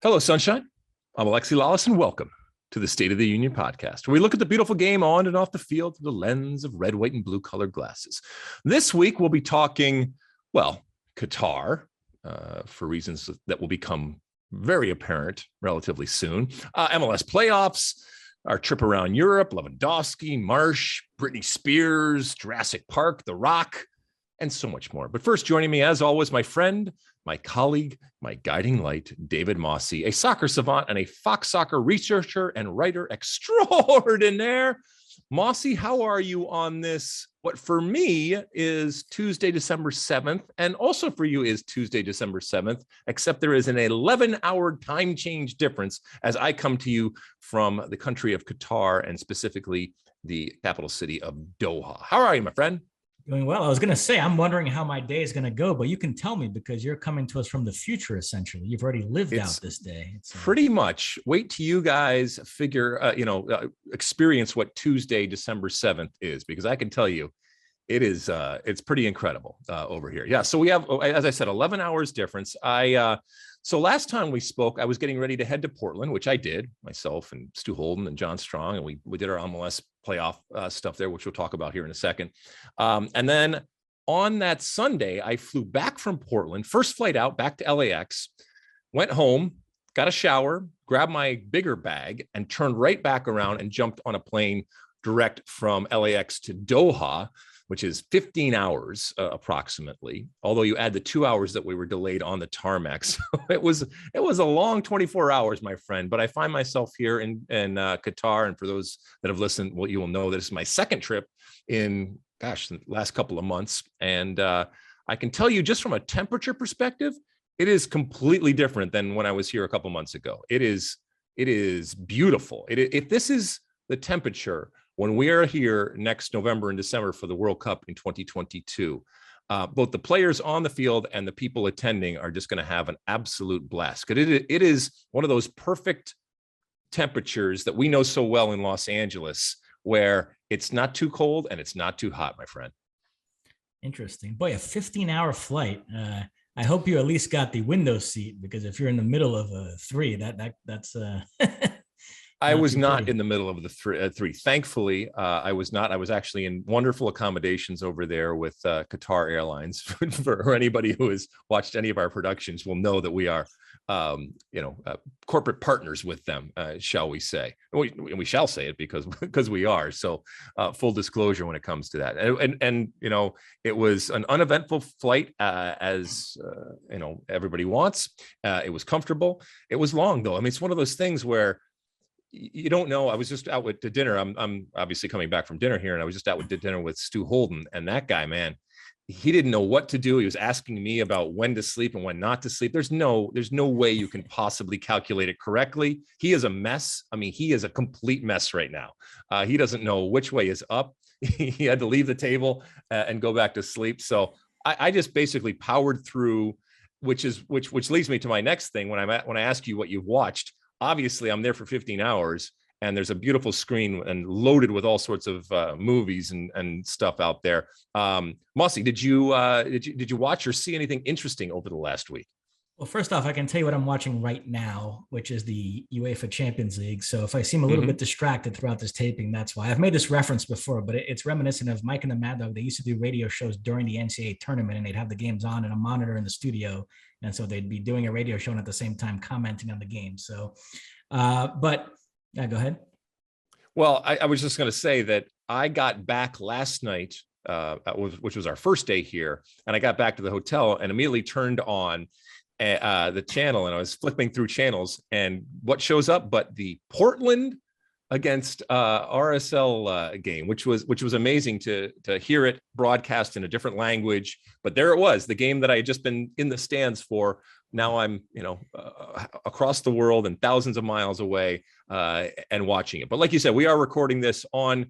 Hello, Sunshine. I'm ALEXI LALAS, and welcome to the State of the Union podcast, where we look at the beautiful game on and off the field through the lens of red, white, and blue colored glasses. This week, we'll be talking, Qatar, for reasons that will become very apparent relatively soon. MLS playoffs, our trip around Europe, Lewandowski, Marsch, Britney Spears, Jurassic Park, The Rock, and so much more. But first, joining me, as always, my friend, my colleague, my guiding light, David Mosse, a soccer savant and a Fox Soccer researcher and writer extraordinaire. Mosse, how are you on this? What for me is Tuesday, December 7th, and also for you is Tuesday, December 7th, except there is an 11-hour time change difference as I come to you from the country of Qatar and specifically the capital city of Doha. How are you, my friend? Doing well. I was going to say, I'm wondering how my day is going to go, but you can tell me because you're coming to us from the future, essentially. You've already lived out this day. It's pretty much. Wait till you guys figure, experience what Tuesday, December 7th is, because I can tell you it is, it's pretty incredible over here. Yeah. So we have, as I said, 11 hours difference. So last time we spoke, I was getting ready to head to Portland, which I did myself and Stu Holden and John Strong. And we did our MLS playoff stuff there, which we'll talk about here in a second. And then on that Sunday, I flew back from Portland, first flight out back to LAX, went home, got a shower, grabbed my bigger bag and turned right back around and jumped on a plane direct from LAX to Doha, which is 15 hours approximately, although you add the 2 hours that we were delayed on the tarmac. So it was a long 24 hours, my friend, but I find myself here in Qatar. And for those that have listened, well, you will know that this is my second trip in, the last couple of months. And I can tell you just from a temperature perspective, it is completely different than when I was here a couple months ago. It is beautiful. If this is the temperature when we are here next November and December for the World Cup in 2022, both the players on the field and the people attending are just going to have an absolute blast. Because it is one of those perfect temperatures that we know so well in Los Angeles, where it's not too cold and it's not too hot, my friend. Interesting. Boy, a 15-hour flight. I hope you at least got the window seat, because if you're in the middle of a three, that's I was not in the middle of the three. Thankfully, I was not. I was actually in wonderful accommodations over there with Qatar Airlines. For anybody who has watched any of our productions will know that we are, corporate partners with them, shall we say. We shall say it because we are. So full disclosure when it comes to that. And it was an uneventful flight, as everybody wants. It was comfortable. It was long, though. I mean, it's one of those things where you don't know. I was just out to dinner. I'm obviously coming back from dinner here, and I was just out to dinner with Stu Holden, and that guy, man, he didn't know what to do. He was asking me about when to sleep and when not to sleep. There's no way you can possibly calculate it correctly. He is a mess. I mean, he is a complete mess right now. He doesn't know which way is up. He had to leave the table and go back to sleep. So I just basically powered through, which leads me to my next thing. When I ask you what you've watched, obviously I'm there for 15 hours and there's a beautiful screen and loaded with all sorts of movies and stuff out there. Mosse, did you watch or see anything interesting over the last week? Well, first off, I can tell you what I'm watching right now, which is the UEFA Champions League. So if I seem a little bit distracted throughout this taping, that's why. I've made this reference before, but it's reminiscent of Mike and the Mad Dog. They used to do radio shows during the NCAA tournament, and they'd have the games on and a monitor in the studio. And so they'd be doing a radio show and at the same time commenting on the game. So, but yeah, go ahead. Well, I was just going to say that I got back last night, which was our first day here. And I got back to the hotel and immediately turned on the channel, and I was flipping through channels, and what shows up but the Portland against RSL game, which was amazing to hear it broadcast in a different language. But there it was, the game that I had just been in the stands for. Now I'm across the world and thousands of miles away and watching it. But like you said, we are recording this on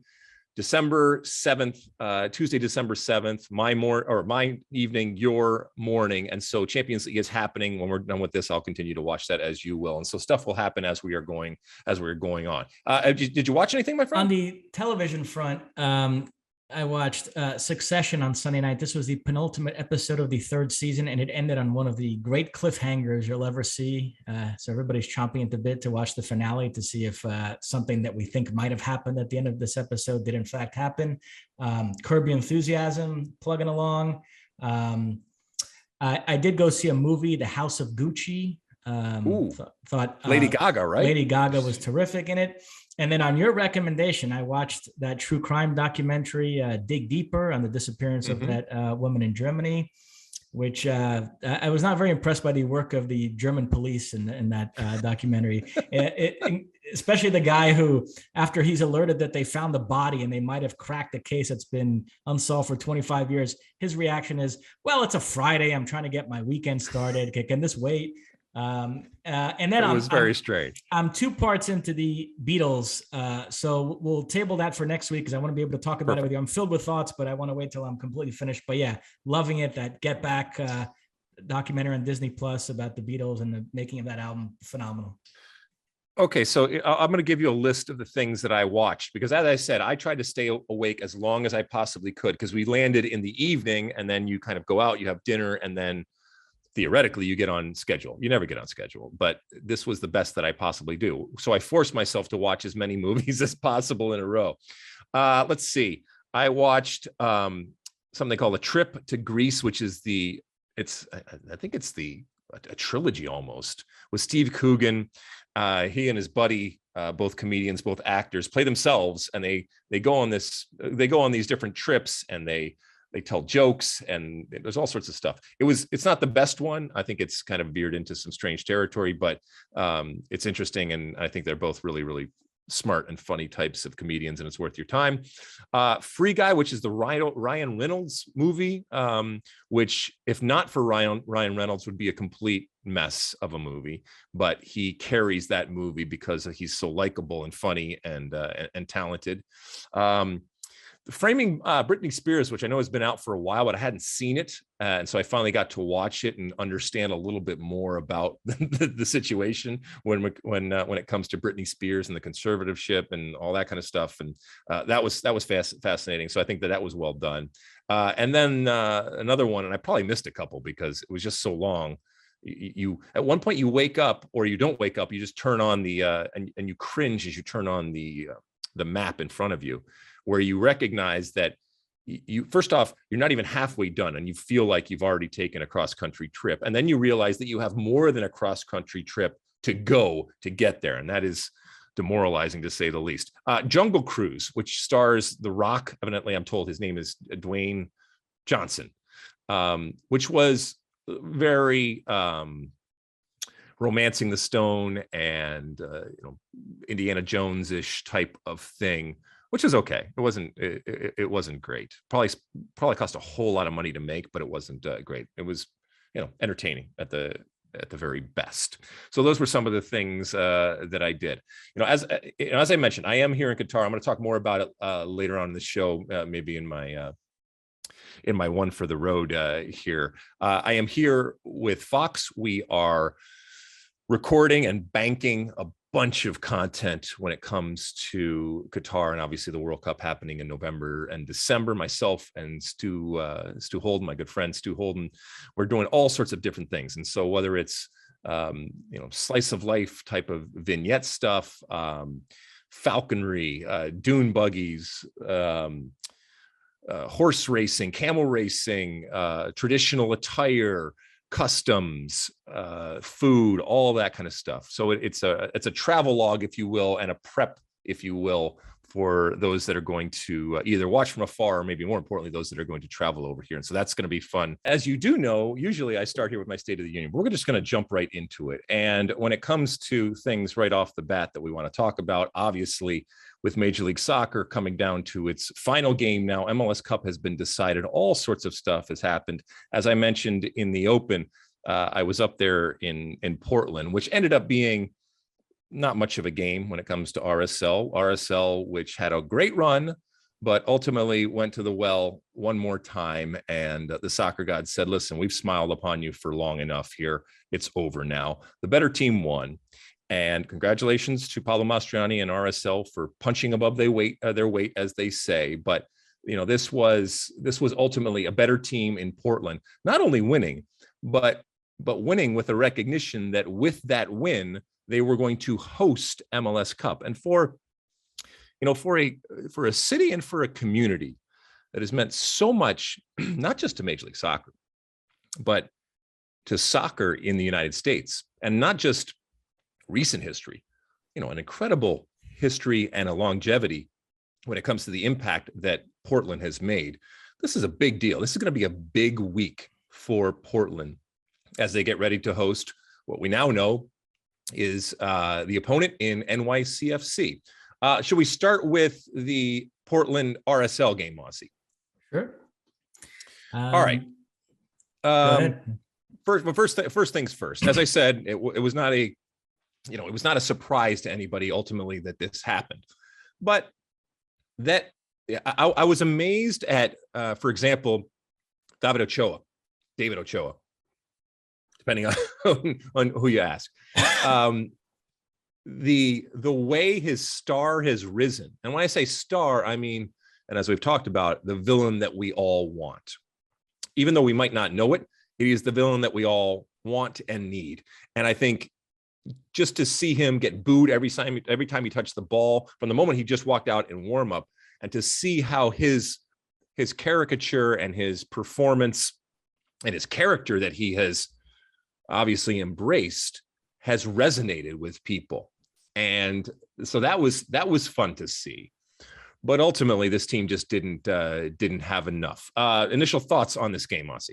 December 7th, Tuesday, December 7th, my evening, your morning. And so Champions League is happening. When we're done with this, I'll continue to watch that as you will. And so stuff will happen as we're going on. Did you watch anything, my friend? On the television front, I watched Succession on Sunday night. This was the penultimate episode of the third season, and it ended on one of the great cliffhangers you'll ever see. So everybody's chomping at the bit to watch the finale to see if something that we think might have happened at the end of this episode did in fact happen. Curb Your Enthusiasm, plugging along. I did go see a movie, The House of Gucci. Thought Lady Gaga, right? Lady Gaga was terrific in it. And then on your recommendation, I watched that true crime documentary, Dig Deeper, on the disappearance of that woman in Germany, which I was not very impressed by the work of the German police in that documentary. Especially the guy who, after he's alerted that they found the body and they might have cracked the case that's been unsolved for 25 years, his reaction is, well, it's a Friday. I'm trying to get my weekend started. Can this wait? And then it was very strange. I'm 2 parts into the Beatles, so we'll table that for next week because I want to be able to talk about it with you. I'm filled with thoughts, but I want to wait till I'm completely finished. But yeah, loving it. That Get Back documentary on Disney Plus about the Beatles and the making of that album, phenomenal. Okay, so I'm going to give you a list of the things that I watched because, as I said, I tried to stay awake as long as I possibly could because we landed in the evening and then you kind of go out, you have dinner, and then theoretically you get on schedule. You never get on schedule, but this was the best that I possibly do. So I forced myself to watch as many movies as possible in a row. Let's see. I watched something called A Trip to Greece, which is I think it's a trilogy almost, with Steve Coogan. He and his buddy, both comedians, both actors, play themselves, and they go on these different trips, and they tell jokes, and there's all sorts of stuff. It's not the best one. I think it's kind of veered into some strange territory, but it's interesting. And I think they're both really, really smart and funny types of comedians, and it's worth your time. Free Guy, which is the Ryan Reynolds movie, which if not for Ryan Reynolds would be a complete mess of a movie, but he carries that movie because he's so likable and funny and talented. Framing Britney Spears, which I know has been out for a while, but I hadn't seen it. And so I finally got to watch it and understand a little bit more about the situation when it comes to Britney Spears and the conservatorship and all that kind of stuff. And that was fascinating. So I think that was well done. And then another one, and I probably missed a couple because it was just so long. You at one point you wake up, or you don't wake up, you just turn on the and you cringe as you turn on the map in front of you, where you recognize that you first off, you're not even halfway done and you feel like you've already taken a cross-country trip. And then you realize that you have more than a cross-country trip to go to get there. And that is demoralizing, to say the least. Jungle Cruise, which stars The Rock. Evidently, I'm told his name is Dwayne Johnson, which was very Romancing the Stone and Indiana Jones-ish type of thing, which is okay. It wasn't great. Probably cost a whole lot of money to make, but it wasn't great. It was entertaining at the very best. So those were some of the things that I did. As I mentioned, I am here in Qatar. I'm going to talk more about it later on in the show, maybe in my one for the road here. I am here with Fox. We are recording and banking a bunch of content when it comes to Qatar and obviously the World Cup happening in November and December. Myself and Stu Holden, my good friend Stu Holden, we're doing all sorts of different things. And so whether it's slice of life type of vignette stuff, falconry, dune buggies, horse racing, camel racing, traditional attire, customs, food, all that kind of stuff. So it's a travel log, if you will, and a prep, if you will, for those that are going to either watch from afar or maybe more importantly, those that are going to travel over here. And so that's going to be fun. As you do know, usually I start here with my State of the Union, but we're just going to jump right into it. And when it comes to things right off the bat that we want to talk about, obviously with Major League Soccer coming down to its final game now, MLS Cup has been decided. All sorts of stuff has happened. As I mentioned in the open, I was up there in Portland, which ended up being not much of a game when it comes to RSL, which had a great run, but ultimately went to the well one more time. And the soccer god said, listen, we've smiled upon you for long enough here. It's over now. The better team won. And congratulations to Paolo Mastroianni and RSL for punching above their weight, as they say. But this was ultimately a better team in Portland, not only winning, but winning with a recognition that with that win, they were going to host MLS Cup. And for a city and for a community that has meant so much, not just to Major League Soccer, but to soccer in the United States, and not just recent history, an incredible history and a longevity when it comes to the impact that Portland has made. This is a big deal. This is going to be a big week for Portland as they get ready to host what we now know is the opponent in NYCFC. Should we start with the Portland RSL game, Mosse? Sure. All right. Go ahead. First things first. As I said, it was not a surprise to anybody ultimately that this happened, but that I was amazed at, for example, David Ochoa, depending on who you ask. The way his star has risen, and when I say star, I mean, and as we've talked about, the villain that we all want. Even though we might not know it, it is the villain that we all want and need. And I think just to see him get booed every time he touched the ball from the moment he just walked out in warm up, and to see how his caricature and his performance and his character that he has obviously embraced has resonated with people. And so that was fun to see. But ultimately, this team just didn't have enough. Initial thoughts on this game, Mosse?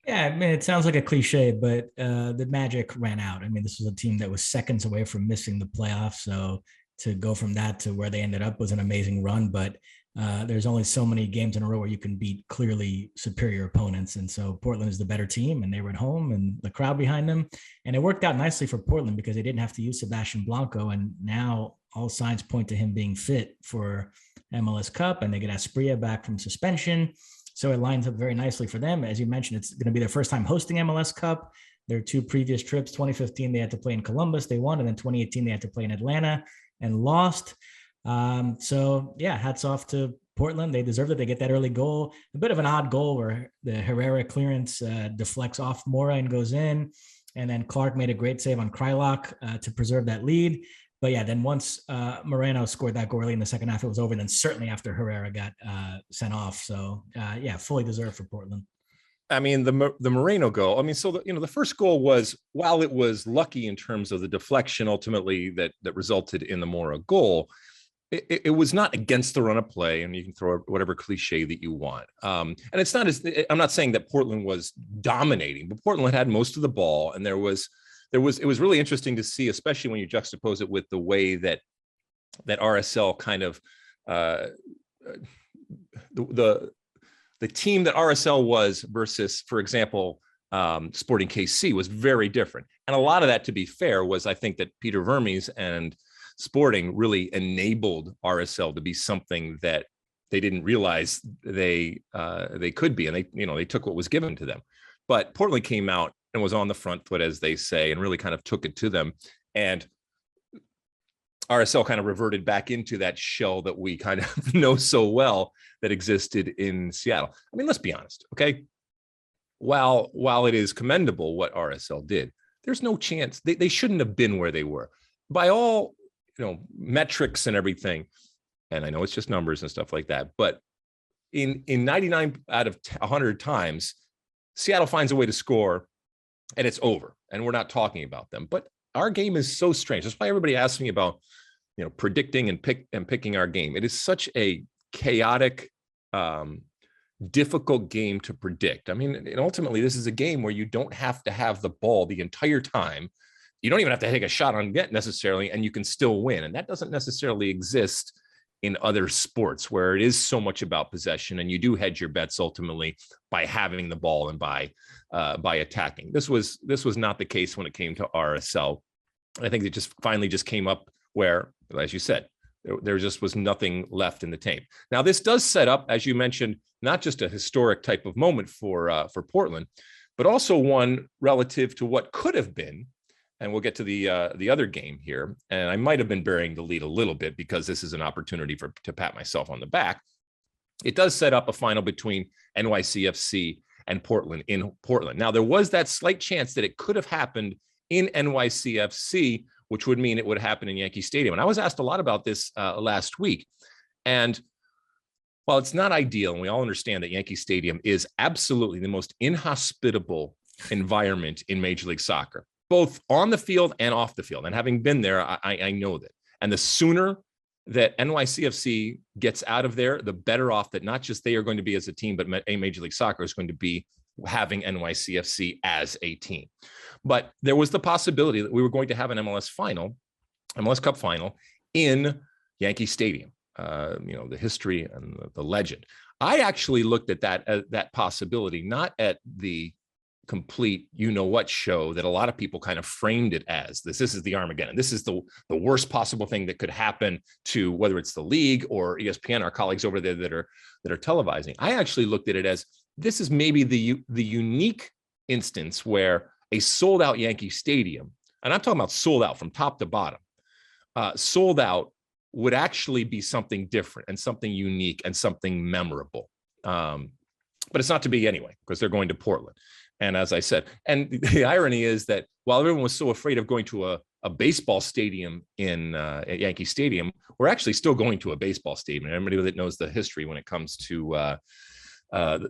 Yeah, I mean, it sounds like a cliche, but the magic ran out. I mean, this was a team that was seconds away from missing the playoffs. So to go from that to where they ended up was an amazing run. But there's only so many games in a row where you can beat clearly superior opponents. And so Portland is the better team, and they were at home and the crowd behind them. And it worked out nicely for Portland because they didn't have to use Sebastian Blanco. And now all signs point to him being fit for MLS Cup, and they get Asprilla back from suspension. So it lines up very nicely for them. As you mentioned, it's going to be their first time hosting MLS Cup. Their two previous trips, 2015, they had to play in Columbus, they won. And then 2018, they had to play in Atlanta and lost. So yeah, hats off to Portland. They deserved it. They get that early goal, a bit of an odd goal where the Herrera clearance deflects off Mora and goes in. And then Clark made a great save on Krylock to preserve that lead. But yeah, then once Moreno scored that goal early in the second half, it was over. Then certainly after Herrera got sent off. So yeah, fully deserved for Portland. I mean, the Moreno goal. I mean, so the first goal was, while it was lucky in terms of the deflection ultimately that resulted in the Mora goal, it was not against the run of play, and you can throw whatever cliche that you want. And it's not I'm not saying that Portland was dominating, but Portland had most of the ball, and it was really interesting to see, especially when you juxtapose it with the way that RSL kind of the team that RSL was versus, for example, Sporting KC was very different. And a lot of that, to be fair, was I think that Peter Vermes and Sporting really enabled RSL to be something that they didn't realize they could be, and they took what was given to them. But Portland came out and was on the front foot, as they say, and really kind of took it to them. And RSL kind of reverted back into that shell that we kind of know so well that existed in Seattle. I mean, let's be honest, okay? While it is commendable what RSL did, there's no chance they shouldn't have been where they were by all metrics and everything. And I know it's just numbers and stuff like that, but in 99 out of 100 times, Seattle finds a way to score, and it's over, and we're not talking about them. But our game is so strange. That's why everybody asks me about, predicting and picking our game. It is such a chaotic, difficult game to predict. I mean, and ultimately, this is a game where you don't have to have the ball the entire time. You don't even have to take a shot on net necessarily, and you can still win. And that doesn't necessarily exist in other sports where it is so much about possession, and you do hedge your bets ultimately by having the ball and by attacking. This was not the case when it came to RSL. I think it just finally came up where, as you said, there just was nothing left in the tank. Now, this does set up, as you mentioned, not just a historic type of moment for Portland, but also one relative to what could have been. And we'll get to the other game here. And I might have been burying the lead a little bit because this is an opportunity to pat myself on the back. it does set up a final between NYCFC and Portland in Portland. Now, there was that slight chance that it could have happened in NYCFC, which would mean it would happen in Yankee Stadium. And I was asked a lot about this last week. And while it's not ideal, and we all understand that Yankee Stadium is absolutely the most inhospitable environment in Major League Soccer, both on the field and off the field. And having been there, I know that. And the sooner that NYCFC gets out of there, the better off that not just they are going to be as a team, but a Major League Soccer is going to be having NYCFC as a team. But there was the possibility that we were going to have an MLS Cup final in Yankee Stadium. The history and the legend. I actually looked at that possibility, not at the complete what show that a lot of people kind of framed it as. This is the Armageddon. This is the worst possible thing that could happen to whether it's the league or ESPN, our colleagues over there that are televising. I actually looked at it as this is maybe the unique instance where a sold out Yankee Stadium, and I'm talking about sold out from top to bottom, sold out would actually be something different and something unique and something memorable. But it's not to be anyway, because they're going to Portland. And as I said, and the irony is that while everyone was so afraid of going to a baseball stadium at Yankee Stadium, we're actually still going to a baseball stadium. And everybody that knows the history when it comes to when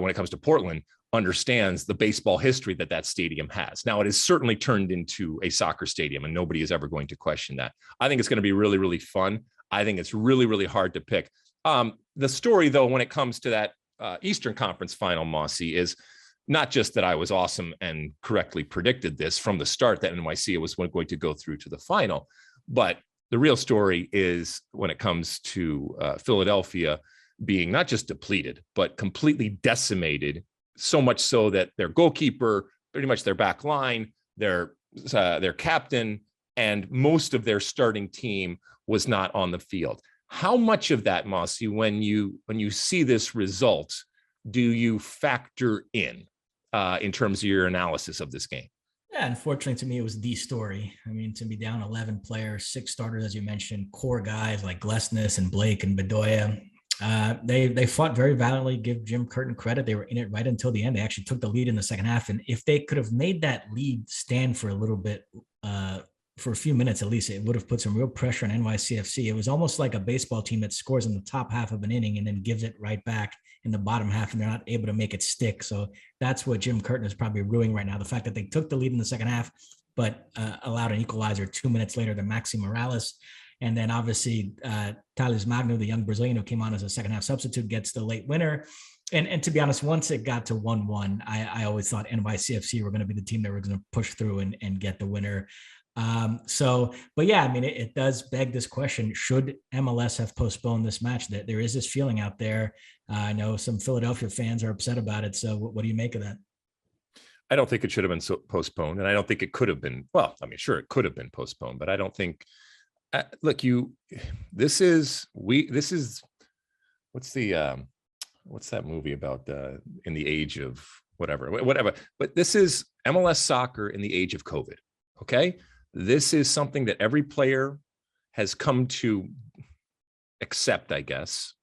it comes to Portland understands the baseball history that stadium has. Now, it has certainly turned into a soccer stadium, and nobody is ever going to question that. I think it's going to be really, really fun. I think it's really, really hard to pick. The story, though, when it comes to that Eastern Conference final, Mosse, is not just that I was awesome and correctly predicted this from the start that NYC was going to go through to the final, but the real story is when it comes to Philadelphia being not just depleted, but completely decimated, so much so that their goalkeeper, pretty much their back line, their captain, and most of their starting team was not on the field. How much of that, Mosse, when you see this result, do you factor in terms of your analysis of this game? Yeah, unfortunately to me, it was the story. I mean, to be down 11 players, 6 starters, as you mentioned, core guys like Glesnes and Blake and Bedoya. They fought very valiantly. Give Jim Curtin credit. They were in it right until the end. They actually took the lead in the second half. And if they could have made that lead stand for a little bit, for a few minutes at least, it would have put some real pressure on NYCFC. It was almost like a baseball team that scores in the top half of an inning and then gives it right back in the bottom half, and they're not able to make it stick. So that's what Jim Curtin is probably ruining right now. The fact that they took the lead in the second half, but allowed an equalizer 2 minutes later to Maxi Morales. And then obviously Thales Magno, the young Brazilian who came on as a second half substitute, gets the late winner. And to be honest, once it got to 1-1, I always thought NYCFC were going to be the team that were going to push through and get the winner. But yeah, I mean, it does beg this question: should MLS have postponed this match? That there is this feeling out there. I know some Philadelphia fans are upset about it. So what do you make of that? I don't think it should have been postponed, and I don't think it could have been. Well, I mean, sure, it could have been postponed, but I don't think. Look, this is what's that movie about in the age of whatever. But this is MLS soccer in the age of COVID. Okay. This is something that every player has come to accept, I guess,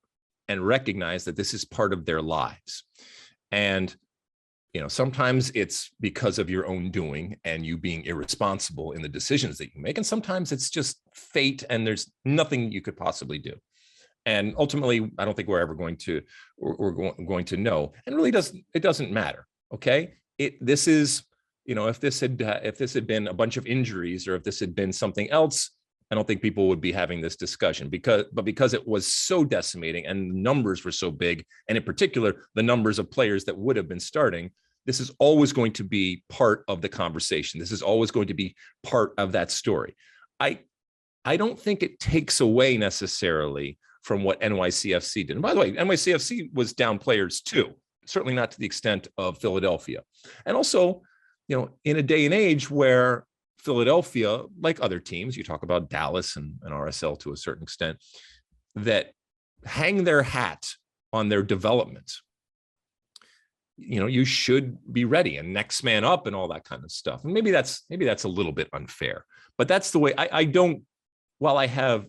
and recognize that this is part of their lives. And, sometimes it's because of your own doing and you being irresponsible in the decisions that you make. And sometimes it's just fate and there's nothing you could possibly do. And ultimately, I don't think we're ever going to know. And really it doesn't matter. Okay. This is, if this had been a bunch of injuries or if this had been something else, I don't think people would be having this discussion because it was so decimating and the numbers were so big. And in particular, the numbers of players that would have been starting, this is always going to be part of the conversation. This is always going to be part of that story. I don't think it takes away necessarily from what NYCFC did. And by the way, NYCFC was down players too, certainly not to the extent of Philadelphia. And also, in a day and age where Philadelphia, like other teams, you talk about Dallas and RSL to a certain extent, that hang their hat on their development. You should be ready and next man up and all that kind of stuff. And maybe that's a little bit unfair, but that's the way I don't, while I have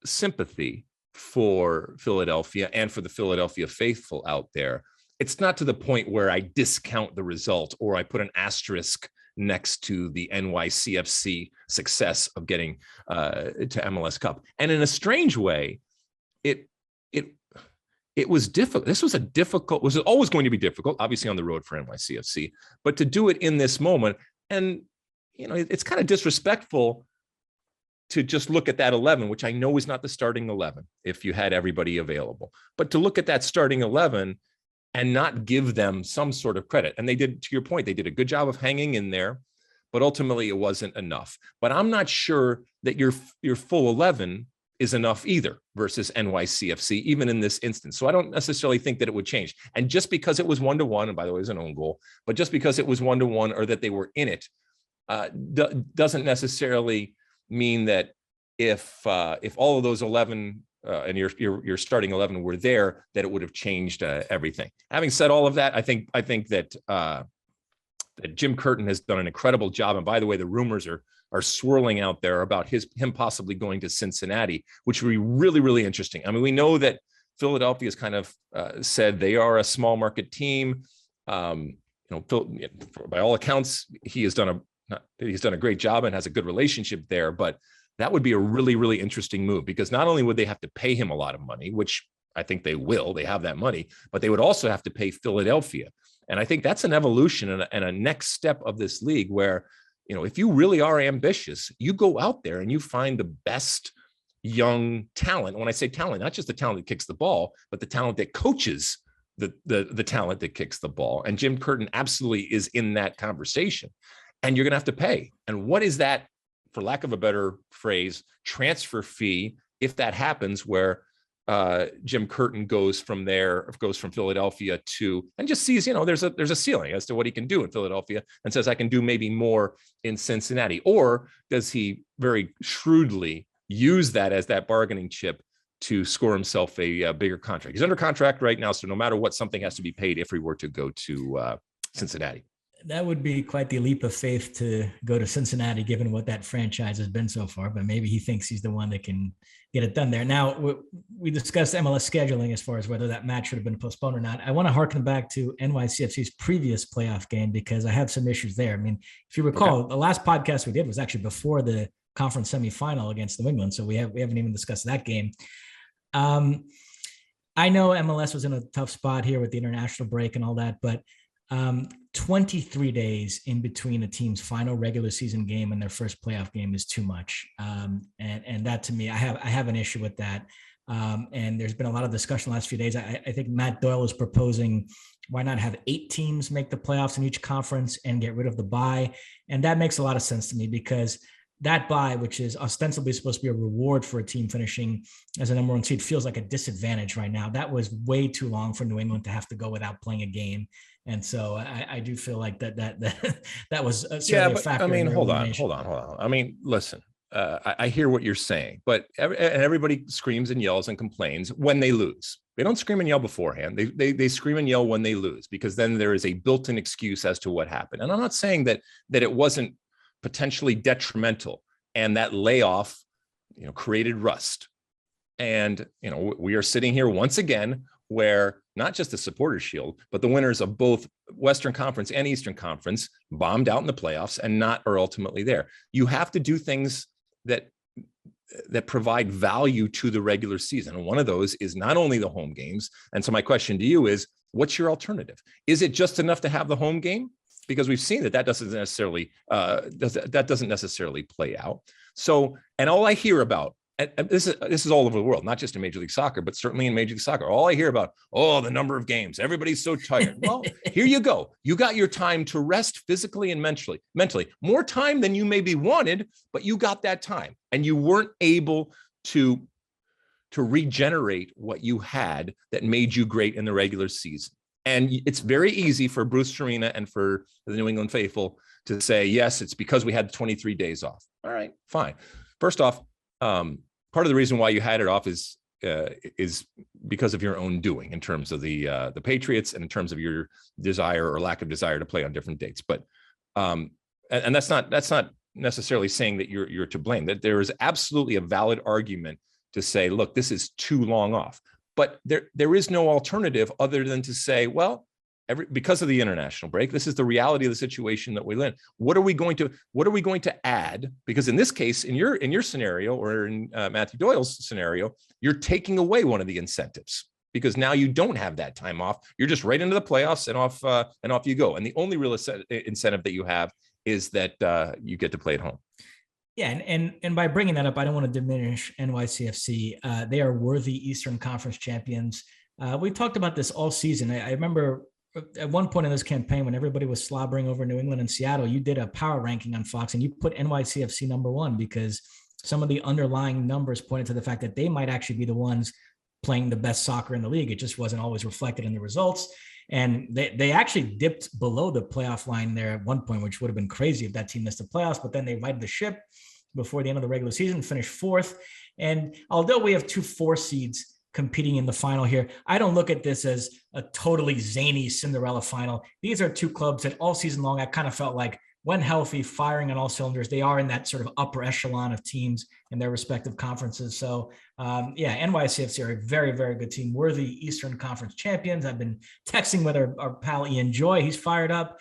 sympathy for Philadelphia and for the Philadelphia faithful out there. It's not to the point where I discount the result or I put an asterisk next to the NYCFC success of getting to MLS Cup. And in a strange way, it was difficult. This was was always going to be difficult, obviously on the road for NYCFC, but to do it in this moment, and it's kind of disrespectful to just look at that 11, which I know is not the starting 11 if you had everybody available, but to look at that starting 11 and not give them some sort of credit. And they did, to your point, they did a good job of hanging in there, but ultimately it wasn't enough. But I'm not sure that your full 11 is enough either versus NYCFC, even in this instance. So I don't necessarily think that it would change. And just because it was 1-1, and by the way, it was an own goal, but just because it was 1-1 or that they were in it, doesn't necessarily mean that if all of those 11 and your starting 11 were there, that it would have changed everything. Having said all of that, I think that that Jim Curtin has done an incredible job. And by the way, the rumors are swirling out there about him possibly going to Cincinnati, which would be really, really interesting. I mean, we know that Philadelphia has kind of said they are a small market team. By all accounts, he's done a great job and has a good relationship there, but that would be a really, really interesting move, because not only would they have to pay him a lot of money, which I think they will, they have that money, but they would also have to pay Philadelphia. And I think that's an evolution and a next step of this league where, if you really are ambitious, you go out there and you find the best young talent. When I say talent, not just the talent that kicks the ball, but the talent that coaches the talent that kicks the ball. And Jim Curtin absolutely is in that conversation. And you're going to have to pay. And what is that, for lack of a better phrase, transfer fee, if that happens, where Jim Curtin goes from Philadelphia to, and just sees, there's a ceiling as to what he can do in Philadelphia, and says, I can do maybe more in Cincinnati? Or does he very shrewdly use that as that bargaining chip to score himself a bigger contract? He's under contract right now, so no matter what, something has to be paid if he were to go to Cincinnati. That would be quite the leap of faith to go to Cincinnati, given what that franchise has been so far. But maybe he thinks he's the one that can get it done there. Now, we discussed MLS scheduling as far as whether that match should have been postponed or not. I want to harken back to NYCFC's previous playoff game, because I have some issues there. I mean, if you recall, The last podcast we did was actually before the conference semifinal against New England, so we haven't even discussed that game. I know MLS was in a tough spot here with the international break and all that, but 23 days in between a team's final regular season game and their first playoff game is too much. And that, to me, I have an issue with that. And there's been a lot of discussion the last few days. I think Matt Doyle is proposing, why not have 8 teams make the playoffs in each conference and get rid of the bye? And that makes a lot of sense to me, because that bye, which is ostensibly supposed to be a reward for a team finishing as a number 1 seed, feels like a disadvantage right now. That was way too long for New England to have to go without playing a game. And so I do feel like that was certainly a factor. I mean, hold on. I mean, listen, I hear what you're saying, but everybody screams and yells and complains when they lose. They don't scream and yell beforehand. They scream and yell when they lose, because then there is a built-in excuse as to what happened. And I'm not saying that it wasn't potentially detrimental, and that layoff, created rust. And, we are sitting here once again where not just the Supporters Shield, but the winners of both Western Conference and Eastern Conference bombed out in the playoffs and are ultimately there. You have to do things that provide value to the regular season. And one of those is not only the home games. And so my question to you is, what's your alternative? Is it just enough to have the home game? Because we've seen that doesn't necessarily play out. So, and all I hear about, and this is all over the world, not just in Major League Soccer, but certainly in Major League Soccer, all I hear about, the number of games, everybody's so tired. Well, here you go. You got your time to rest physically and mentally, more time than you maybe wanted, but you got that time, and you weren't able to regenerate what you had that made you great in the regular season. And it's very easy for Bruce Arena and for the New England faithful to say, yes, it's because we had 23 days off. All right, fine. First off, part of the reason why you had it off is because of your own doing, in terms of the Patriots and in terms of your desire or lack of desire to play on different dates. But and that's not necessarily saying that you're to blame. That there is absolutely a valid argument to say, look, this is too long off. But there is no alternative other than to say, well, because of the international break, this is the reality of the situation that we live in. What are we going to add? Because in this case, in your scenario, or in Matthew Doyle's scenario, you're taking away one of the incentives, because now you don't have that time off. You're just right into the playoffs, and off you go. And the only real incentive that you have is that you get to play at home. Yeah, and by bringing that up, I don't want to diminish NYCFC. They are worthy Eastern Conference champions. We talked about this all season. I remember at one point in this campaign, when everybody was slobbering over New England and Seattle, you did a power ranking on Fox and you put NYCFC number one, because some of the underlying numbers pointed to the fact that they might actually be the ones playing the best soccer in the league. It just wasn't always reflected in the results. And they actually dipped below the playoff line there at one point, which would have been crazy if that team missed the playoffs, but then they righted the ship before the end of the regular season, finished fourth. And although we have 2 4 seeds competing in the final here, I don't look at this as a totally zany Cinderella final. These are 2 clubs that all season long, I kind of felt like, when healthy, firing on all cylinders, they are in that sort of upper echelon of teams in their respective conferences. So NYCFC are a very, very good team, worthy Eastern Conference champions. I've been texting with our pal Ian Joy. He's fired up.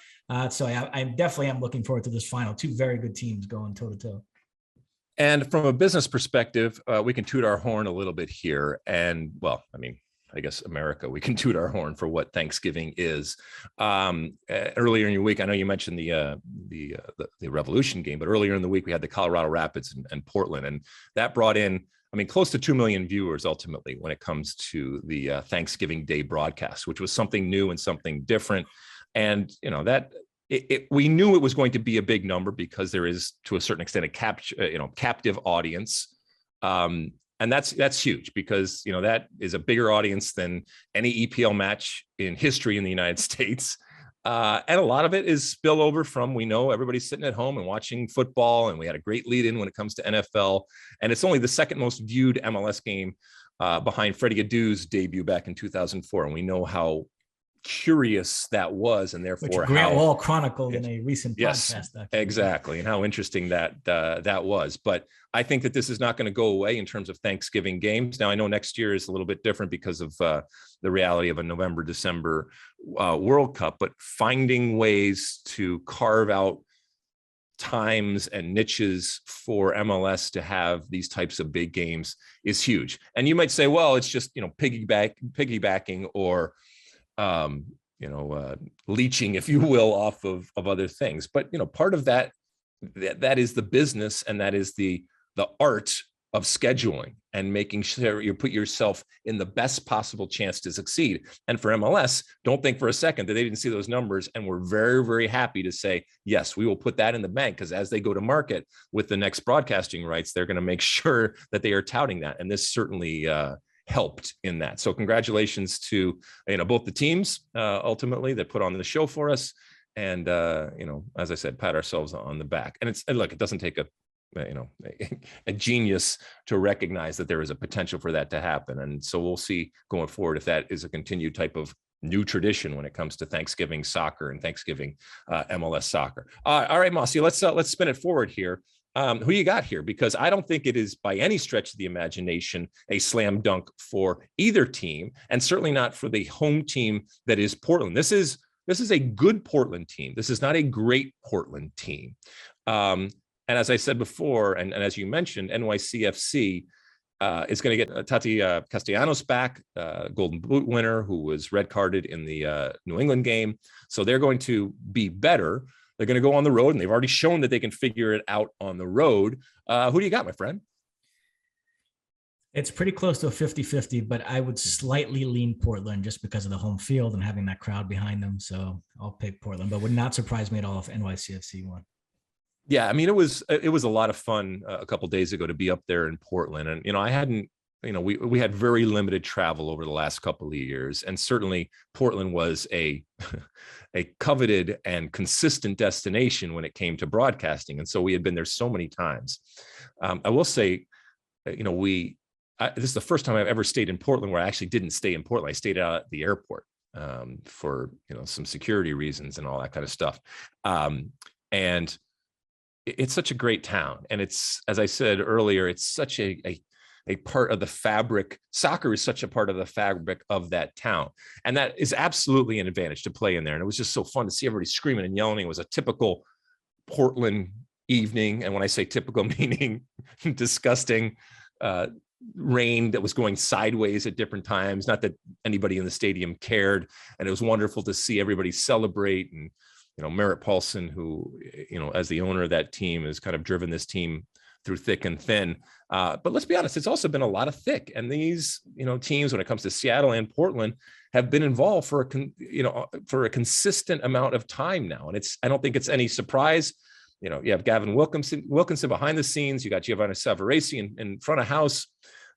So I definitely am looking forward to this final. 2 very good teams going toe to toe. And from a business perspective, we can toot our horn a little bit here. And well, I mean, I guess America, we can toot our horn for what Thanksgiving is. Earlier in your week, I know you mentioned the Revolution game, but earlier in the week we had the Colorado Rapids and Portland, and that brought in, I mean, close to 2 million viewers ultimately when it comes to the Thanksgiving Day broadcast, which was something new and something different. And we knew it was going to be a big number because there is, to a certain extent, a captive audience. And that's huge, because, that is a bigger audience than any EPL match in history in the United States. And a lot of it is spillover from, we know everybody's sitting at home and watching football, and we had a great lead in when it comes to NFL. And it's only the second most viewed MLS game behind Freddie Adu's debut back in 2004. And we know how curious that was, and therefore which Grant Wall chronicled in a recent podcast. Exactly, and how interesting that was. But I think that this is not going to go away in terms of Thanksgiving games. Now, I know next year is a little bit different because of the reality of a November-December World Cup, but finding ways to carve out times and niches for MLS to have these types of big games is huge. And you might say, well, it's just piggybacking or leeching, if you will, off of other things. But, part of that is the business, and that is the art of scheduling and making sure you put yourself in the best possible chance to succeed. And for MLS, don't think for a second that they didn't see those numbers, and we're very, very happy to say, yes, we will put that in the bank, because as they go to market with the next broadcasting rights, they're going to make sure that they are touting that. And this certainly helped in that. So congratulations to both the teams ultimately that put on the show for us, and as I said, pat ourselves on the back. And look, it doesn't take a genius to recognize that there is a potential for that to happen. And so we'll see going forward if that is a continued type of new tradition when it comes to Thanksgiving soccer and Thanksgiving MLS soccer. All right, Mosse, let's spin it forward here. Who you got here? Because I don't think it is by any stretch of the imagination a slam dunk for either team, and certainly not for the home team that is Portland. This is a good Portland team. This is not a great Portland team. And as I said before, and as you mentioned, NYCFC is going to get Tati Castellanos back, Golden Boot winner, who was red carded in the New England game. So they're going to be better. They're going to go on the road, and they've already shown that they can figure it out on the road. Who do you got, my friend? It's pretty close to a 50-50, but I would slightly lean Portland just because of the home field and having that crowd behind them. So I'll pick Portland, but would not surprise me at all if NYCFC won. Yeah, I mean, it was a lot of fun a couple of days ago to be up there in Portland. And, I hadn't, we had very limited travel over the last couple of years. And certainly Portland was a coveted and consistent destination when it came to broadcasting. And so we had been there so many times. I will say, this is the first time I've ever stayed in Portland where I actually didn't stay in Portland. I stayed out at the airport for, some security reasons and all that kind of stuff. And it's such a great town. And it's, as I said earlier, it's such a a part of the fabric. Soccer is such a part of the fabric of that town. And that is absolutely an advantage to play in there. And it was just so fun to see everybody screaming and yelling. It was a typical Portland evening. And when I say typical, meaning disgusting, rain that was going sideways at different times. Not that anybody in the stadium cared. And it was wonderful to see everybody celebrate. And, Merritt Paulson, who, as the owner of that team, has kind of driven this team through thick and thin. But let's be honest, it's also been a lot of thick. And these, teams, when it comes to Seattle and Portland, have been involved for a consistent amount of time now. And I don't think it's any surprise. You have Gavin Wilkinson behind the scenes. You got Giovanni Savarese in front of house.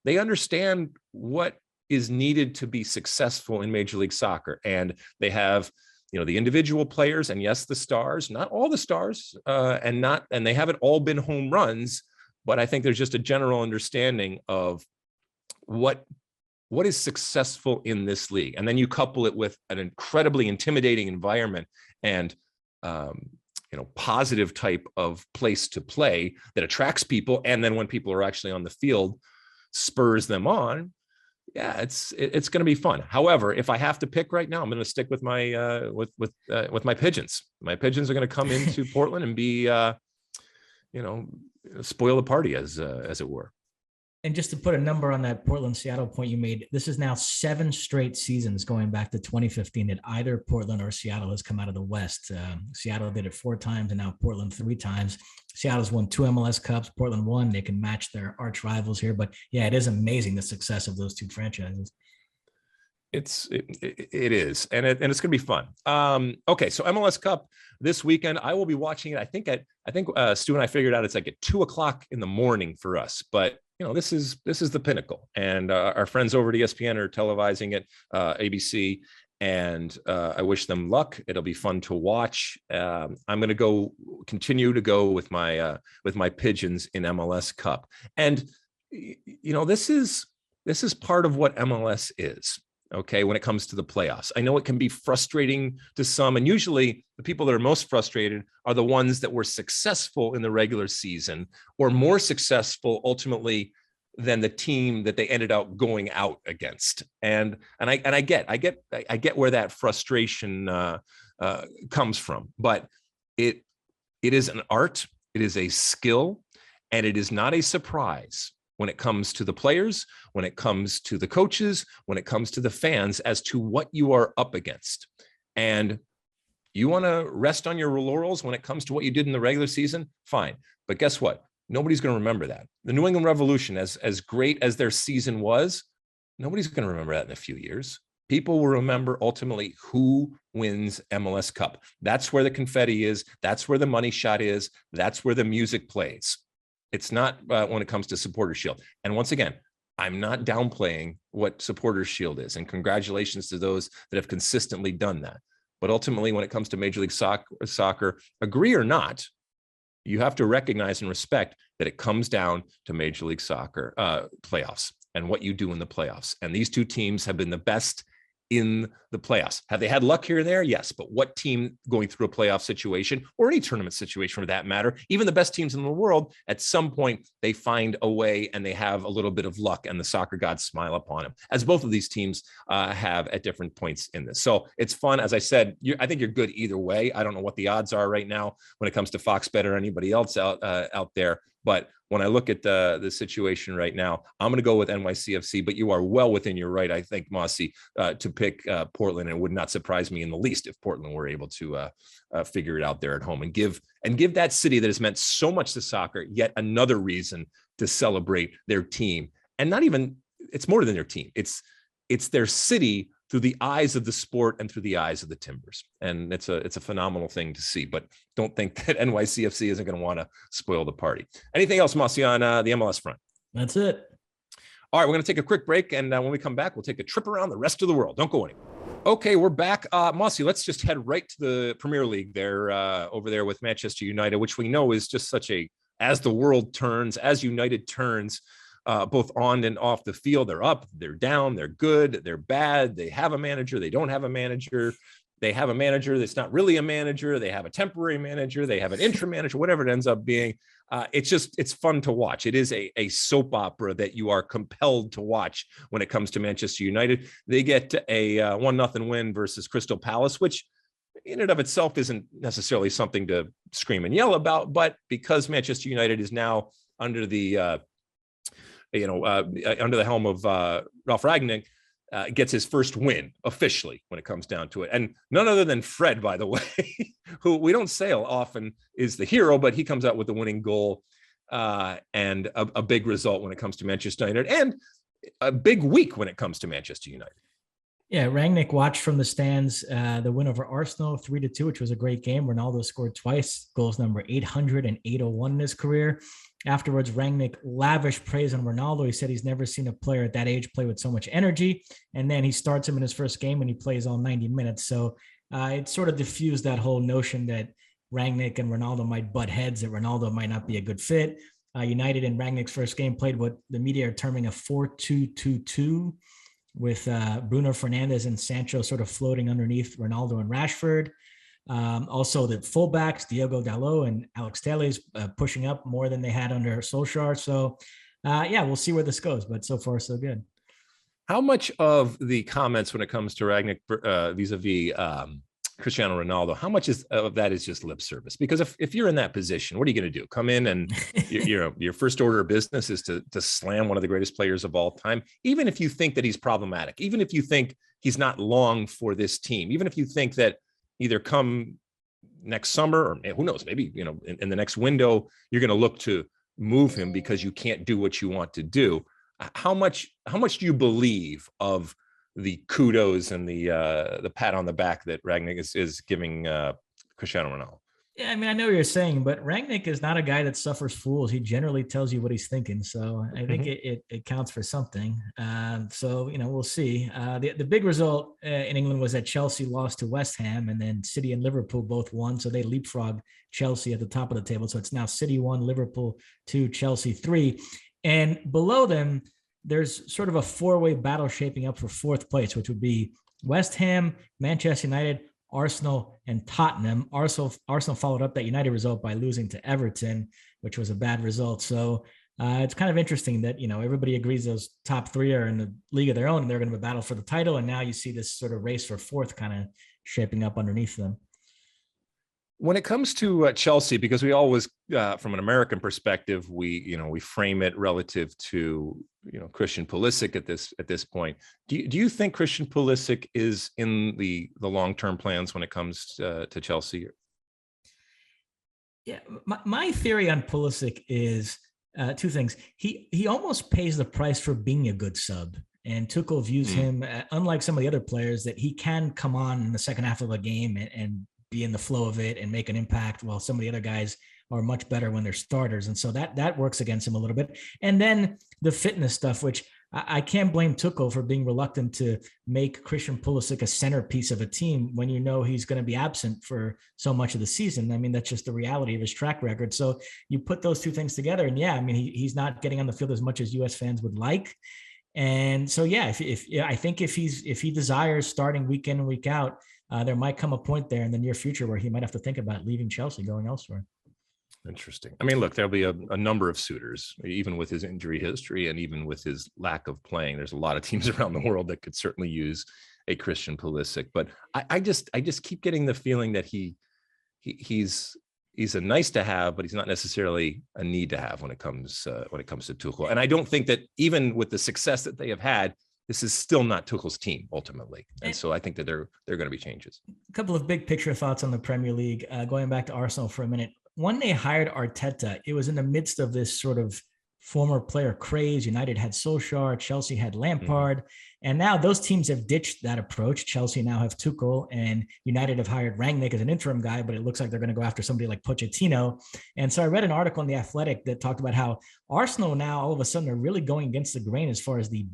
They understand what is needed to be successful in Major League Soccer. And they have, the individual players, and yes, the stars, not all the stars, and they haven't all been home runs, but I think there's just a general understanding of what is successful in this league. And then you couple it with an incredibly intimidating environment and, positive type of place to play that attracts people. And then when people are actually on the field, spurs them on. Yeah, it's going to be fun. However, if I have to pick right now, I'm going to stick with my with my Pigeons. My Pigeons are going to come into Portland and be, spoil the party as it were. And just to put a number on that Portland-Seattle point you made, this is now 7 straight seasons going back to 2015 that either Portland or Seattle has come out of the West. Seattle did it 4 times and now Portland 3 times. Seattle's won 2 MLS Cups, Portland 1. They can match their arch rivals here. But yeah, it is amazing the success of those 2 franchises. It is, and it's going to be fun. Okay, so MLS Cup this weekend, I will be watching it. I think Stu and I figured out it's like at 2:00 in the morning for us, but this is the pinnacle, and our friends over at ESPN are televising it, ABC, and I wish them luck. It'll be fun to watch. I'm going to continue to go with my Pigeons in MLS Cup, and this is part of what MLS is. Okay, when it comes to the playoffs, I know it can be frustrating to some, and usually the people that are most frustrated are the ones that were successful in the regular season or more successful ultimately than the team that they ended up going out against. And I get where that frustration comes from, but it is an art, it is a skill, and it is not a surprise when it comes to the players, when it comes to the coaches, when it comes to the fans as to what you are up against. And you want to rest on your laurels when it comes to what you did in the regular season, fine. But guess what? Nobody's going to remember that. The New England Revolution, as great as their season was, nobody's going to remember that in a few years. People will remember ultimately who wins MLS Cup. That's where the confetti is. That's where the money shot is. That's where the music plays. It's not when it comes to Supporters Shield. And once again, I'm not downplaying what Supporters Shield is. And congratulations to those that have consistently done that. But ultimately, when it comes to Major League Soccer, agree or not, you have to recognize and respect that it comes down to Major League Soccer playoffs and what you do in the playoffs. And these 2 teams have been the best in the playoffs. Have they had luck here and there? Yes. But what team going through a playoff situation or any tournament situation for that matter, even the best teams in the world, at some point they find a way and they have a little bit of luck and the soccer gods smile upon them, as both of these teams have at different points in this. So it's fun. As I said, I think you're good either way. I don't know what the odds are right now when it comes to Fox Bet or anybody else out there. But when I look at the situation right now, I'm going to go with NYCFC, but you are well within your right, I think, Mosse, to pick Portland. And it would not surprise me in the least if Portland were able to figure it out there at home and give that city that has meant so much to soccer yet another reason to celebrate their team. And not even, it's more than their team. It's their city through the eyes of the sport and through the eyes of the Timbers. And it's a phenomenal thing to see, but don't think that NYCFC isn't going to want to spoil the party. Anything else, Mosse, on the MLS front? That's it. All right, we're going to take a quick break. And when we come back, we'll take a trip around the rest of the world. Don't go anywhere. Okay, we're back. Mosse, let's just head right to the Premier League there, over there with Manchester United, which we know is just such as the world turns, as United turns, both on and off the field, they're up, they're down, they're good, they're bad, they have a manager, they don't have a manager. they have a manager that's not really a manager. They have a temporary manager. They have an interim manager, whatever it ends up being. It's fun to watch. It is a soap opera that you are compelled to watch when it comes to Manchester United. They get a 1-0 win versus Crystal Palace, which in and of itself isn't necessarily something to scream and yell about, but because Manchester United is now under the under the helm of Ralph Rangnick, gets his first win officially when it comes down to it. And none other than Fred, by the way, who we don't say often is the hero, but he comes out with the winning goal and a big result when it comes to Manchester United, and a big week when it comes to Manchester United. Yeah, Rangnick watched from the stands the win over Arsenal 3-2, which was a great game. Ronaldo scored twice, goals number 800 and 801 in his career. Afterwards, Rangnick lavished praise on Ronaldo. He said he's never seen a player at that age play with so much energy. And then he starts him in his first game and he plays all 90 minutes. So it sort of diffused that whole notion that Rangnick and Ronaldo might butt heads, that Ronaldo might not be a good fit. United in Rangnick's first game played what the media are terming a 4-2-2-2 with Bruno Fernandes and Sancho sort of floating underneath Ronaldo and Rashford. Also the fullbacks, Diogo Dalot and Alex Telles pushing up more than they had under Solskjaer. So we'll see where this goes, but so far so good. How much of the comments when it comes to Rangnick vis-a-vis Cristiano Ronaldo, how much of that is just lip service? Because if you're in that position, what are you going to do? Come in and your first order of business is to slam one of the greatest players of all time, even if you think that he's problematic, even if you think he's not long for this team, even if you think that either come next summer or who knows, maybe, in the next window, you're going to look to move him because you can't do what you want to do. How much do you believe of the kudos and the pat on the back that Rangnick is giving Cristiano Ronaldo? Yeah, I mean, I know what you're saying, but Rangnick is not a guy that suffers fools. He generally tells you what he's thinking. So I think it counts for something. We'll see. The big result in England was that Chelsea lost to West Ham, and then City and Liverpool both won. So they leapfrogged Chelsea at the top of the table. So it's now City 1, Liverpool 2, Chelsea 3. And below them, there's sort of a four-way battle shaping up for fourth place, which would be West Ham, Manchester United, Arsenal, and Tottenham. Arsenal followed up that United result by losing to Everton, which was a bad result. So it's kind of interesting that, everybody agrees those top three are in the league of their own and they're going to battle for the title. And now you see this sort of race for fourth kind of shaping up underneath them. When it comes to Chelsea, because we always, from an American perspective, we frame it relative to, Christian Pulisic at this point. Do you think Christian Pulisic is in the long-term plans when it comes to Chelsea? Yeah, my theory on Pulisic is two things. He almost pays the price for being a good sub. And Tuchel views him, unlike some of the other players, that he can come on in the second half of a game and be in the flow of it and make an impact, while some of the other guys are much better when they're starters. And so that works against him a little bit. And then the fitness stuff, which I can't blame Tuchel for being reluctant to make Christian Pulisic a centerpiece of a team when he's going to be absent for so much of the season. I mean, that's just the reality of his track record. So you put those two things together, and he's not getting on the field as much as US fans would like. And so, I think if he desires starting week in and week out, there might come a point there in the near future where he might have to think about leaving Chelsea, going elsewhere. Interesting. I mean, look, there'll be a number of suitors, even with his injury history and even with his lack of playing. There's a lot of teams around the world that could certainly use a Christian Pulisic, but I just keep getting the feeling that he's a nice to have, but he's not necessarily a need to have when it comes to Tuchel. And I don't think that even with the success that they have had, this is still not Tuchel's team ultimately. And so I think that there are going to be changes. A couple of big picture thoughts on the Premier League, going back to Arsenal for a minute. When they hired Arteta, it was in the midst of this sort of former player craze. United had Solskjaer, Chelsea had Lampard, and now those teams have ditched that approach. Chelsea now have Tuchel, and United have hired Rangnick as an interim guy, but it looks like they're going to go after somebody like Pochettino. And so I read an article in The Athletic that talked about how Arsenal now all of a sudden are really going against the grain as far as the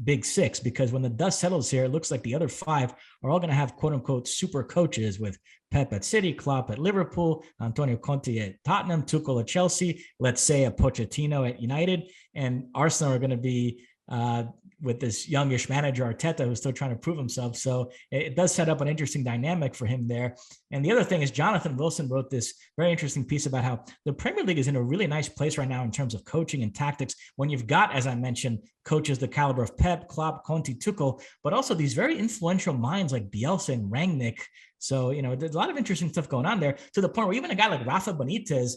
Big Six, because when the dust settles here, it looks like the other five are all going to have quote unquote super coaches, with Pep at City, Klopp at Liverpool, Antonio Conte at Tottenham, Tuchel at Chelsea, let's say a Pochettino at United, and Arsenal are going to be with this youngish manager Arteta, who's still trying to prove himself. So it does set up an interesting dynamic for him there. And the other thing is Jonathan Wilson wrote this very interesting piece about how the Premier League is in a really nice place right now in terms of coaching and tactics. When you've got, as I mentioned, coaches the caliber of Pep, Klopp, Conte, Tuchel, but also these very influential minds like Bielsa and Rangnick. So, there's a lot of interesting stuff going on there, to the point where even a guy like Rafa Benitez,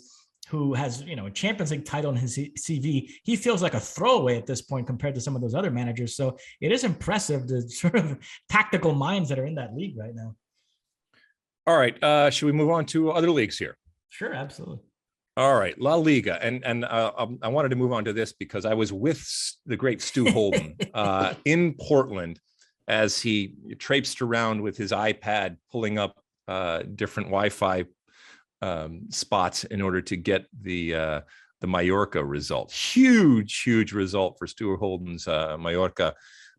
who has, a Champions League title in his CV, he feels like a throwaway at this point compared to some of those other managers. So it is impressive, the sort of tactical minds that are in that league right now. All right. Should we move on to other leagues here? Sure, absolutely. All right, La Liga. And I wanted to move on to this because I was with the great Stu Holden in Portland as he traipsed around with his iPad, pulling up different Wi-Fi spots in order to get the Mallorca result. Huge result for Stuart Holden's Mallorca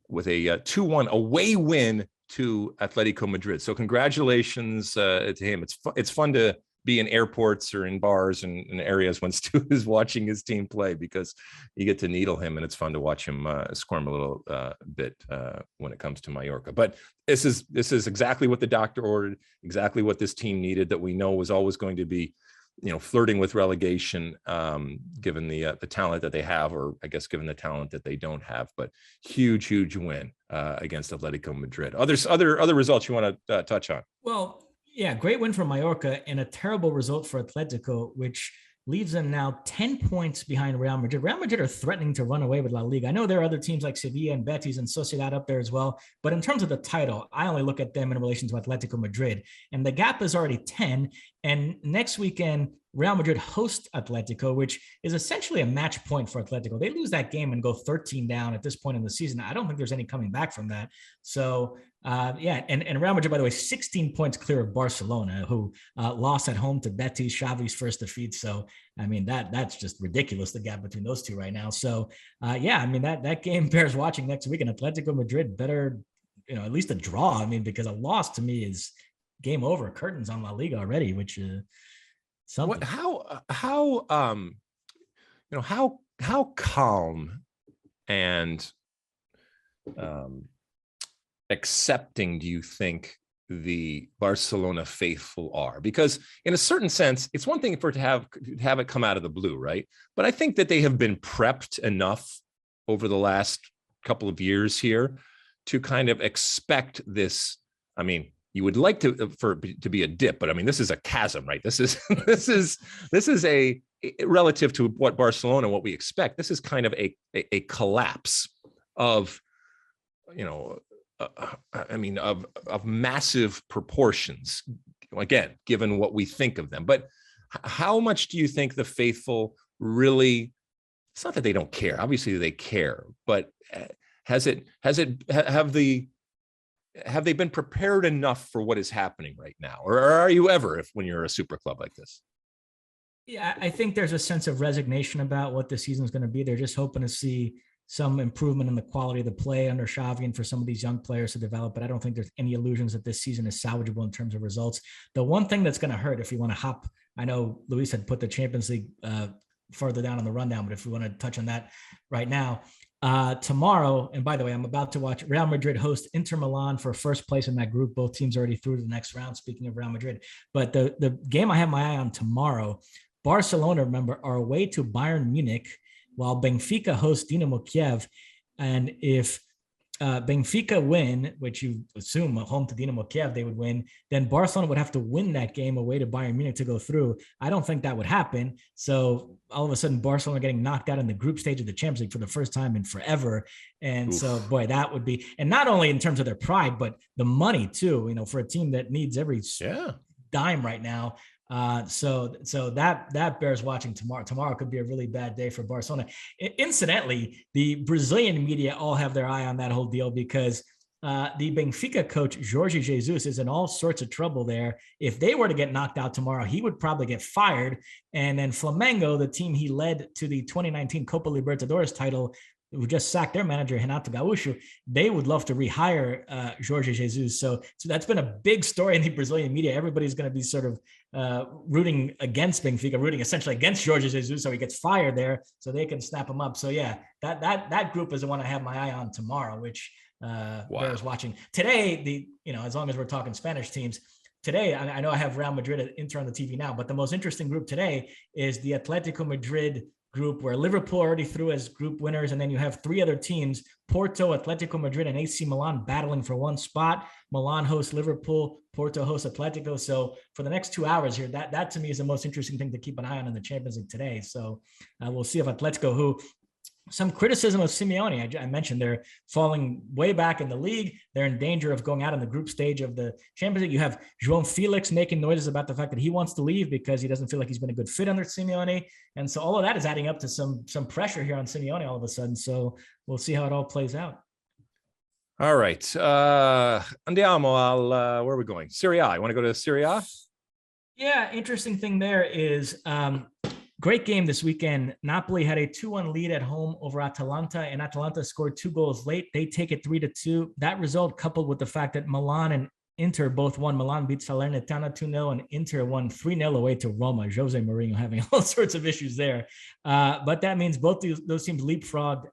with a 2-1 away win to Atletico Madrid. So congratulations to him. It's fun to be in airports or in bars and in areas when Stu is watching his team play, because you get to needle him and it's fun to watch him squirm a little bit when it comes to Mallorca. But this is exactly what the doctor ordered, exactly what this team needed, that we know was always going to be, flirting with relegation, given the talent that they have, or I guess given the talent that they don't have. But huge win against Atletico Madrid. Other results you want to touch on? Well, yeah, great win for Mallorca and a terrible result for Atletico, which leaves them now 10 points behind Real Madrid. Real Madrid are threatening to run away with La Liga. I know there are other teams like Sevilla and Betis and Sociedad up there as well, but in terms of the title, I only look at them in relation to Atletico Madrid, and the gap is already 10. And next weekend, Real Madrid host Atletico, which is essentially a match point for Atletico. They lose that game and go 13 down at this point in the season. I don't think there's any coming back from that. So, and Real Madrid, by the way, 16 points clear of Barcelona, who lost at home to Betis, Xavi's first defeat. So, I mean, that's just ridiculous, the gap between those two right now. So, that game bears watching next week, and Atletico Madrid better, at least a draw. I mean, because a loss to me is game over, curtains on La Liga already, which something. How calm and accepting do you think the Barcelona faithful are? Because in a certain sense, it's one thing for it to have it come out of the blue, right? But I think that they have been prepped enough over the last couple of years here to kind of expect this. I mean, you would like to be a dip, but I mean, this is a chasm, right? This is a relative to what Barcelona, what we expect. This is kind of a collapse of, of massive proportions. Again, given what we think of them, but how much do you think the faithful really? It's not that they don't care. Obviously, they care, but have they been prepared enough for what is happening right now? Or are you ever, when you're a super club like this? Yeah, I think there's a sense of resignation about what the season is going to be. They're just hoping to see some improvement in the quality of the play under Xavi and for some of these young players to develop. But I don't think there's any illusions that this season is salvageable in terms of results. The one thing that's going to hurt, if you want to hop, I know Luis had put the Champions League further down on the rundown, but if we want to touch on that right now, tomorrow, and by the way, I'm about to watch Real Madrid host Inter Milan for first place in that group. Both teams already through to the next round, speaking of Real Madrid. But the game I have my eye on tomorrow, Barcelona, remember, are away to Bayern Munich, while Benfica hosts Dinamo Kiev. And if Benfica win, which you assume home to Dinamo Kiev they would win, then Barcelona would have to win that game away to Bayern Munich to go through. I don't think that would happen. So all of a sudden, Barcelona getting knocked out in the group stage of the Champions League for the first time in forever. And so, boy, that would be, and not only in terms of their pride, but the money too, for a team that needs every dime right now. So that bears watching tomorrow. Tomorrow could be a really bad day for Barcelona. Incidentally, the Brazilian media all have their eye on that whole deal because the Benfica coach, Jorge Jesus, is in all sorts of trouble there. If they were to get knocked out tomorrow, he would probably get fired. And then Flamengo, the team he led to the 2019 Copa Libertadores title, who just sacked their manager, Renato Gaúcho, they would love to rehire Jorge Jesus. So that's been a big story in the Brazilian media. Everybody's going to be sort of rooting against Benfica, rooting essentially against Jorge Jesus, so he gets fired there, so they can snap him up. So yeah, that group is the one I have my eye on tomorrow, which bears watching. Today, as long as we're talking Spanish teams, today I know I have Real Madrid and Inter on the TV now, but the most interesting group today is the Atletico Madrid group, where Liverpool already through as group winners, and then you have three other teams, Porto, Atletico Madrid, and AC Milan, battling for one spot. Milan hosts Liverpool, Porto hosts Atletico. So for the next 2 hours here, that to me is the most interesting thing to keep an eye on in the Champions League today. So we'll see if Atletico, who some criticism of Simeone, I mentioned they're falling way back in the league. They're in danger of going out in the group stage of the Champions League. You have João Felix making noises about the fact that he wants to leave because he doesn't feel like he's been a good fit under Simeone. And so all of that is adding up to some pressure here on Simeone all of a sudden. So we'll see how it all plays out. All right. Andiamo where are we going? Serie A. You want to go to Serie A? Yeah, interesting thing there is great game this weekend. Napoli had a 2-1 lead at home over Atalanta, and Atalanta scored 2 goals late. They take it 3-2. That result, coupled with the fact that Milan and Inter both won. Milan beat Salernitana 2-0, and Inter won 3-0 away to Roma. Jose Mourinho having all sorts of issues there. But that means both those teams leapfrogged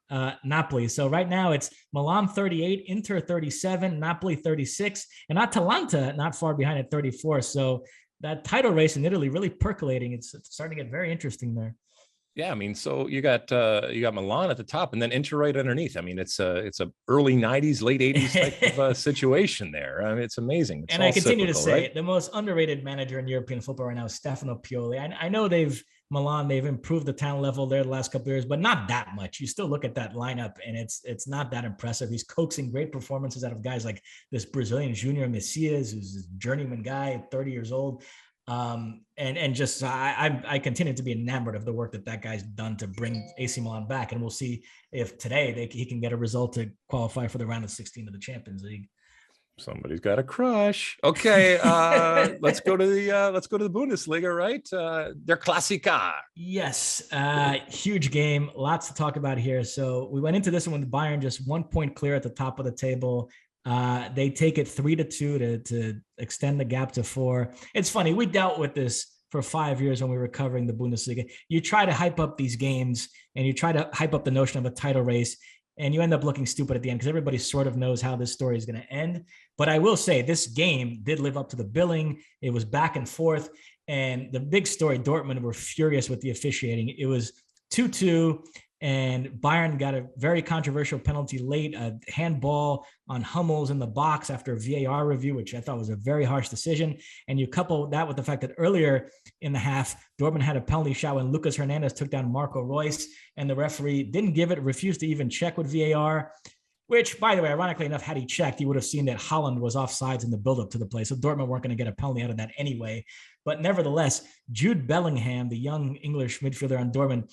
Napoli. So right now it's Milan 38, Inter 37, Napoli 36, and Atalanta not far behind at 34. So that title race in Italy really percolating. It's starting to get very interesting there. Yeah, I mean, so you got Milan at the top, and then Inter right underneath. I mean, it's a early '90s, late '80s type of situation there. I mean, it's amazing. It's and I continue to say the most underrated manager in European football right now is Stefano Pioli. I know they've improved the talent level there the last couple of years, but not that much. You still look at that lineup, and it's not that impressive. He's coaxing great performances out of guys like this Brazilian Junior Messias, who's a journeyman guy, 30 years old. And just I continue to be enamored of the work that guy's done to bring AC Milan back, and we'll see if today he can get a result to qualify for the round of 16 of the Champions League. Somebody's got a crush. Okay, let's go to the Bundesliga, right? Der Klassiker. Yes, huge game, lots to talk about here. So we went into this one with Bayern just 1 point clear at the top of the table. They take it 3-2 to extend the gap to 4. It's funny. We dealt with this for 5 years when we were covering the Bundesliga. You try to hype up these games and you try to hype up the notion of a title race, and you end up looking stupid at the end because everybody sort of knows how this story is going to end. But I will say this game did live up to the billing. It was back and forth. And the big story, Dortmund were furious with the officiating. It was 2-2. And Bayern got a very controversial penalty late, a handball on Hummels in the box after a VAR review, which I thought was a very harsh decision. And you couple that with the fact that earlier in the half, Dortmund had a penalty shot when Lucas Hernandez took down Marco Reus, and the referee didn't give it, refused to even check with VAR, which, by the way, ironically enough, had he checked, he would have seen that Haaland was offsides in the buildup to the play. So Dortmund weren't going to get a penalty out of that anyway. But nevertheless, Jude Bellingham, the young English midfielder on Dortmund,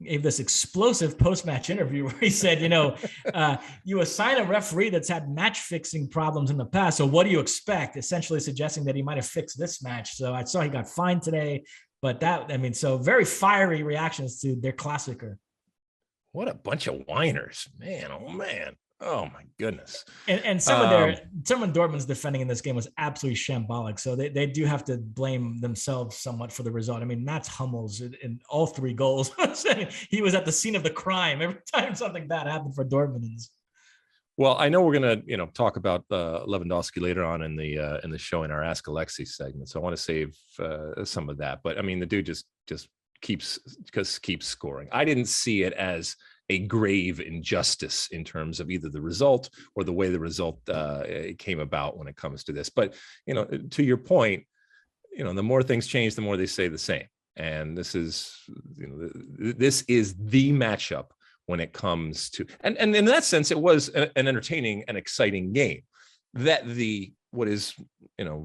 gave this explosive post-match interview where he said, you assign a referee that's had match fixing problems in the past. So what do you expect? Essentially suggesting that he might have fixed this match. So I saw he got fined today, but so very fiery reactions to their Klassiker. What a bunch of whiners, man. Oh man. Oh my goodness. And someone Dortmund's defending in this game was absolutely shambolic. So they do have to blame themselves somewhat for the result. I mean, Mats Hummels in all 3 goals, he was at the scene of the crime every time something bad happened for Dortmund. Well, I know we're going to, talk about Lewandowski later on in the show in our Ask Alexi segment. So I want to save some of that. But I mean, the dude just keeps scoring. I didn't see it as a grave injustice in terms of either the result or the way the result came about when it comes to this. But, to your point, the more things change, the more they stay the same. And this is the matchup when it comes to, and in that sense, it was an entertaining and exciting game that what is,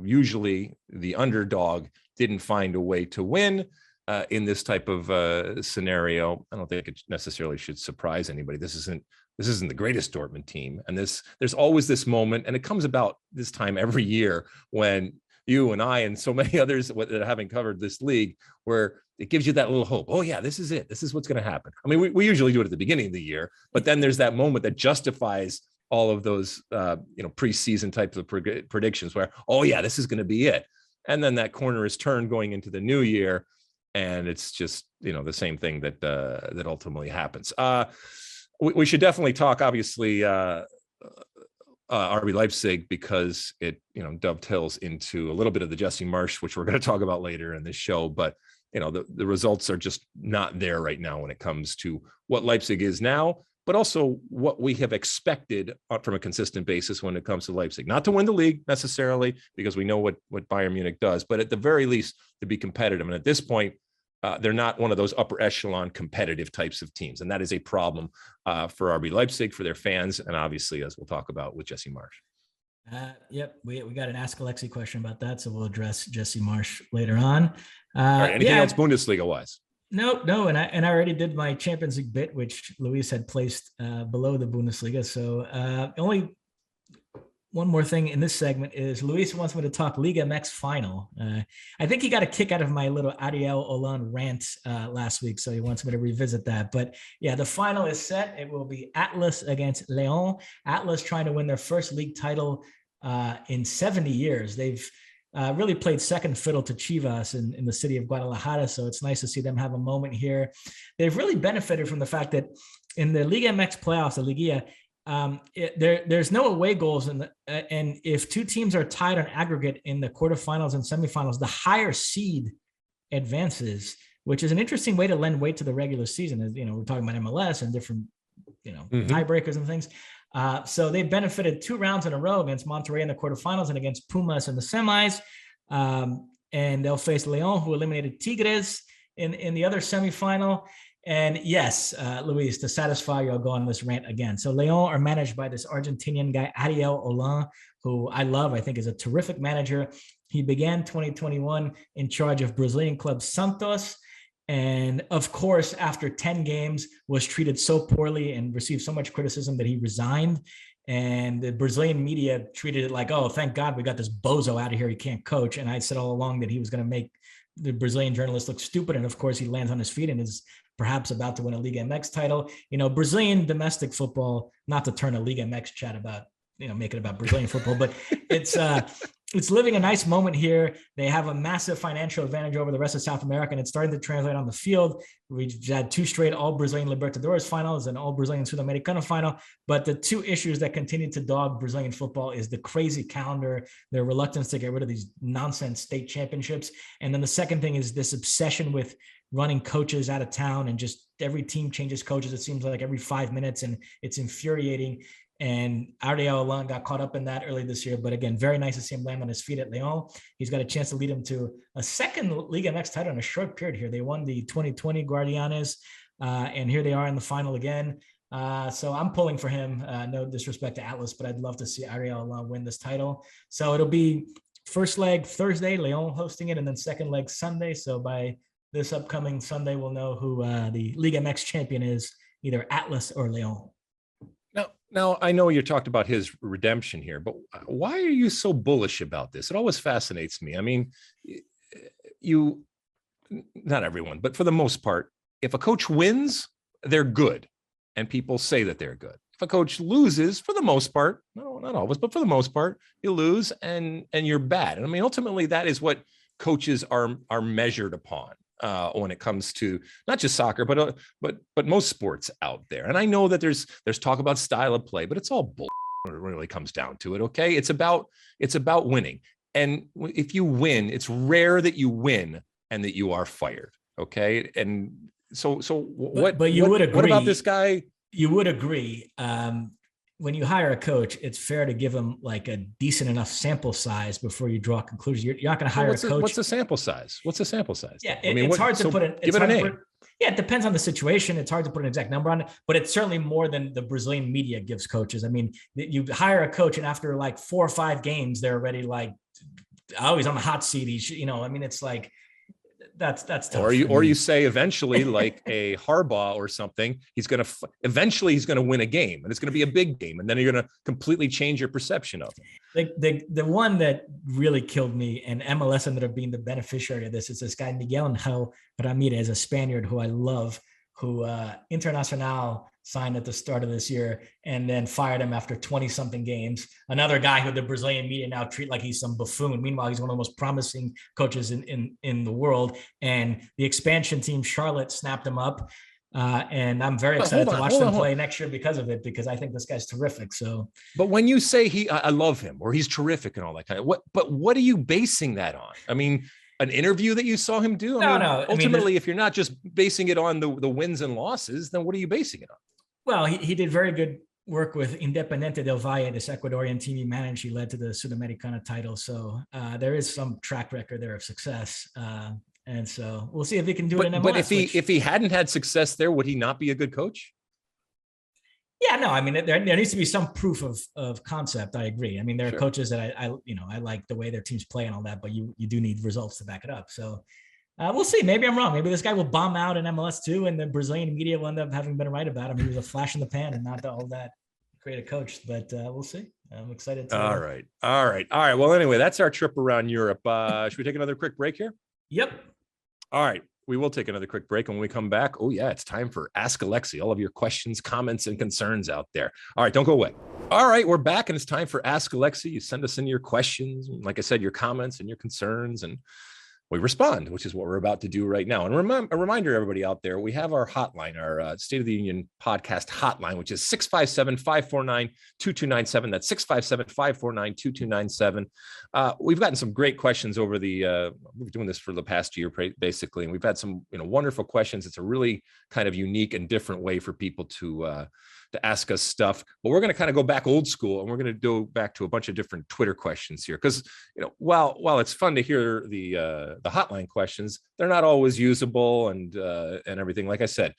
usually the underdog didn't find a way to win. In this type of scenario, I don't think it necessarily should surprise anybody. This isn't the greatest Dortmund team, and there's always this moment, and it comes about this time every year when you and I and so many others that having covered this league, where it gives you that little hope. Oh yeah, this is it. This is what's going to happen. I mean, we usually do it at the beginning of the year, but then there's that moment that justifies all of those preseason types of predictions where, oh yeah, this is going to be it. and then that corner is turned going into the new year, and it's just, the same thing that ultimately happens. We should definitely talk, obviously, RB Leipzig, because it dovetails into a little bit of the Jesse Marsch, which we're going to talk about later in this show. But the results are just not there right now when it comes to what Leipzig is now, but also what we have expected from a consistent basis when it comes to Leipzig. Not to win the league necessarily, because we know what Bayern Munich does, but at the very least to be competitive. And at this point, they're not one of those upper echelon competitive types of teams. And that is a problem for RB Leipzig, for their fans, and obviously, as we'll talk about, with Jesse Marsch. Yep, we got an Ask Alexi question about that, so we'll address Jesse Marsch later on. All right, anything else Bundesliga-wise? No, and I already did my Champions League bit, which Luis had placed below the Bundesliga. So only one more thing in this segment is Luis wants me to talk Liga MX final. I think he got a kick out of my little Ariel Holan rant last week, so he wants me to revisit that. But yeah, the final is set. It will be Atlas against Leon. Atlas trying to win their first league title in 70 years. They've really played second fiddle to Chivas in the city of Guadalajara, so it's nice to see them have a moment here. They've really benefited from the fact that in the Liga MX playoffs, the Liguilla, there's no away goals, and if two teams are tied on aggregate in the quarterfinals and semifinals, the higher seed advances, which is an interesting way to lend weight to the regular season. As we're talking about MLS and different tiebreakers and things. So they benefited 2 rounds in a row against Monterrey in the quarterfinals and against Pumas in the semis. And they'll face Leon, who eliminated Tigres in the other semifinal. And yes, Luis, to satisfy you, I'll go on this rant again. So Leon are managed by this Argentinian guy, Ariel Holan, who I love. I think is a terrific manager. He began 2021 in charge of Brazilian club Santos. And of course, after 10 games, was treated so poorly and received so much criticism that he resigned. And the Brazilian media treated it like, oh, thank God we got this bozo out of here. He can't coach. And I said all along that he was going to make the Brazilian journalists look stupid. And of course, he lands on his feet and is perhaps about to win a Liga MX title. Brazilian domestic football, not to turn a Liga MX chat about, make it about Brazilian football, but it's living a nice moment here. They have a massive financial advantage over the rest of South America, and it's starting to translate on the field. We've had 2 straight all Brazilian Libertadores finals and all Brazilian Sudamericana final. But the 2 issues that continue to dog Brazilian football is the crazy calendar, their reluctance to get rid of these nonsense state championships. And then the second thing is this obsession with running coaches out of town, and just every team changes coaches. It seems like every 5 minutes, and it's infuriating. And Ariel Holan got caught up in that early this year. But again, very nice to see him land on his feet at Leon. He's got a chance to lead him to a second Liga MX title in a short period here. They won the 2020 Guardianes, and here they are in the final again. So I'm pulling for him. No disrespect to Atlas, but I'd love to see Ariel Holan win this title. So it'll be first leg Thursday, Leon hosting it, and then second leg Sunday. So by this upcoming Sunday, we'll know who the Liga MX champion is, either Atlas or Leon. Now, I know you talked about his redemption here, but why are you so bullish about this? It always fascinates me. I mean, not everyone, but for the most part, if a coach wins, they're good. And people say that they're good. If a coach loses, for the most part, no, not always, but for the most part, you lose and you're bad. And I mean, ultimately, that is what coaches are measured upon. When it comes to not just soccer, but most sports out there. And I know that there's talk about style of play, but it's all bull when it really comes down to it. Okay, it's about winning. And if you win, it's rare that you win and that you are fired. Okay, and so what? But you would agree. What about this guy? You would agree. When you hire a coach, it's fair to give him like a decent enough sample size before you draw conclusions. You're not going to hire a coach. What's the sample size? Yeah, it's hard to put it. Give it a name. It depends on the situation. It's hard to put an exact number on it, but it's certainly more than the Brazilian media gives coaches. I mean, you hire a coach, and after like 4 or 5 games, they're already like, oh, he's on the hot seat. I mean, it's like, that's tough. Or you say eventually, like a Harbaugh or something, he's going to win a game, and it's going to be a big game, and then you're going to completely change your perception of him. The one that really killed me, and MLS ended up being the beneficiary of this, is this guy Miguel Angel Ramirez, a Spaniard who I love, who Internacional signed at the start of this year and then fired him after 20 something games. Another guy who the Brazilian media now treat like he's some buffoon. Meanwhile, he's one of the most promising coaches in the world. And the expansion team, Charlotte, snapped him up. And I'm very excited to watch them play next year because of it, because I think this guy's terrific. So, but when you say I love him or he's terrific and all that kind of what are you basing that on? I mean, an interview that you saw him do? No. Ultimately, if you're not just basing it on the wins and losses, then what are you basing it on? Well, he did very good work with Independiente del Valle, this Ecuadorian team he managed. He led to the Sudamericana title. So there is some track record there of success. And so we'll see if he can do it in MLS. But if he hadn't had success there, would he not be a good coach? Yeah, no, I mean, there needs to be some proof of concept. I agree. I mean, there are coaches that I like the way their teams play and all that, but you do need results to back it up. So we'll see. Maybe I'm wrong. Maybe this guy will bomb out in MLS too, and the Brazilian media will end up having been right about him. He was a flash in the pan and not all that great a coach, but we'll see. I'm excited. All right. Well, anyway, that's our trip around Europe. Should we take another quick break here? Yep. All right. We will take another quick break. And when we come back, it's time for Ask Alexi. All of your questions, comments, and concerns out there. All right, don't go away. All right, we're back, and it's time for Ask Alexi. You send us in your questions, like I said, your comments and your concerns, and we respond, which is what we're about to do right now. And a reminder, everybody out there, we have our hotline, our State of the Union podcast hotline, which is 657-549-2297. That's 657-549-2297. We've gotten some great questions over we've been doing this for the past year, basically, and we've had some wonderful questions. It's a really kind of unique and different way for people to ask us stuff, but we're going to kind of go back old school, and we're going to go back to a bunch of different Twitter questions here. Because, while it's fun to hear the hotline questions, they're not always usable and everything. Like I said,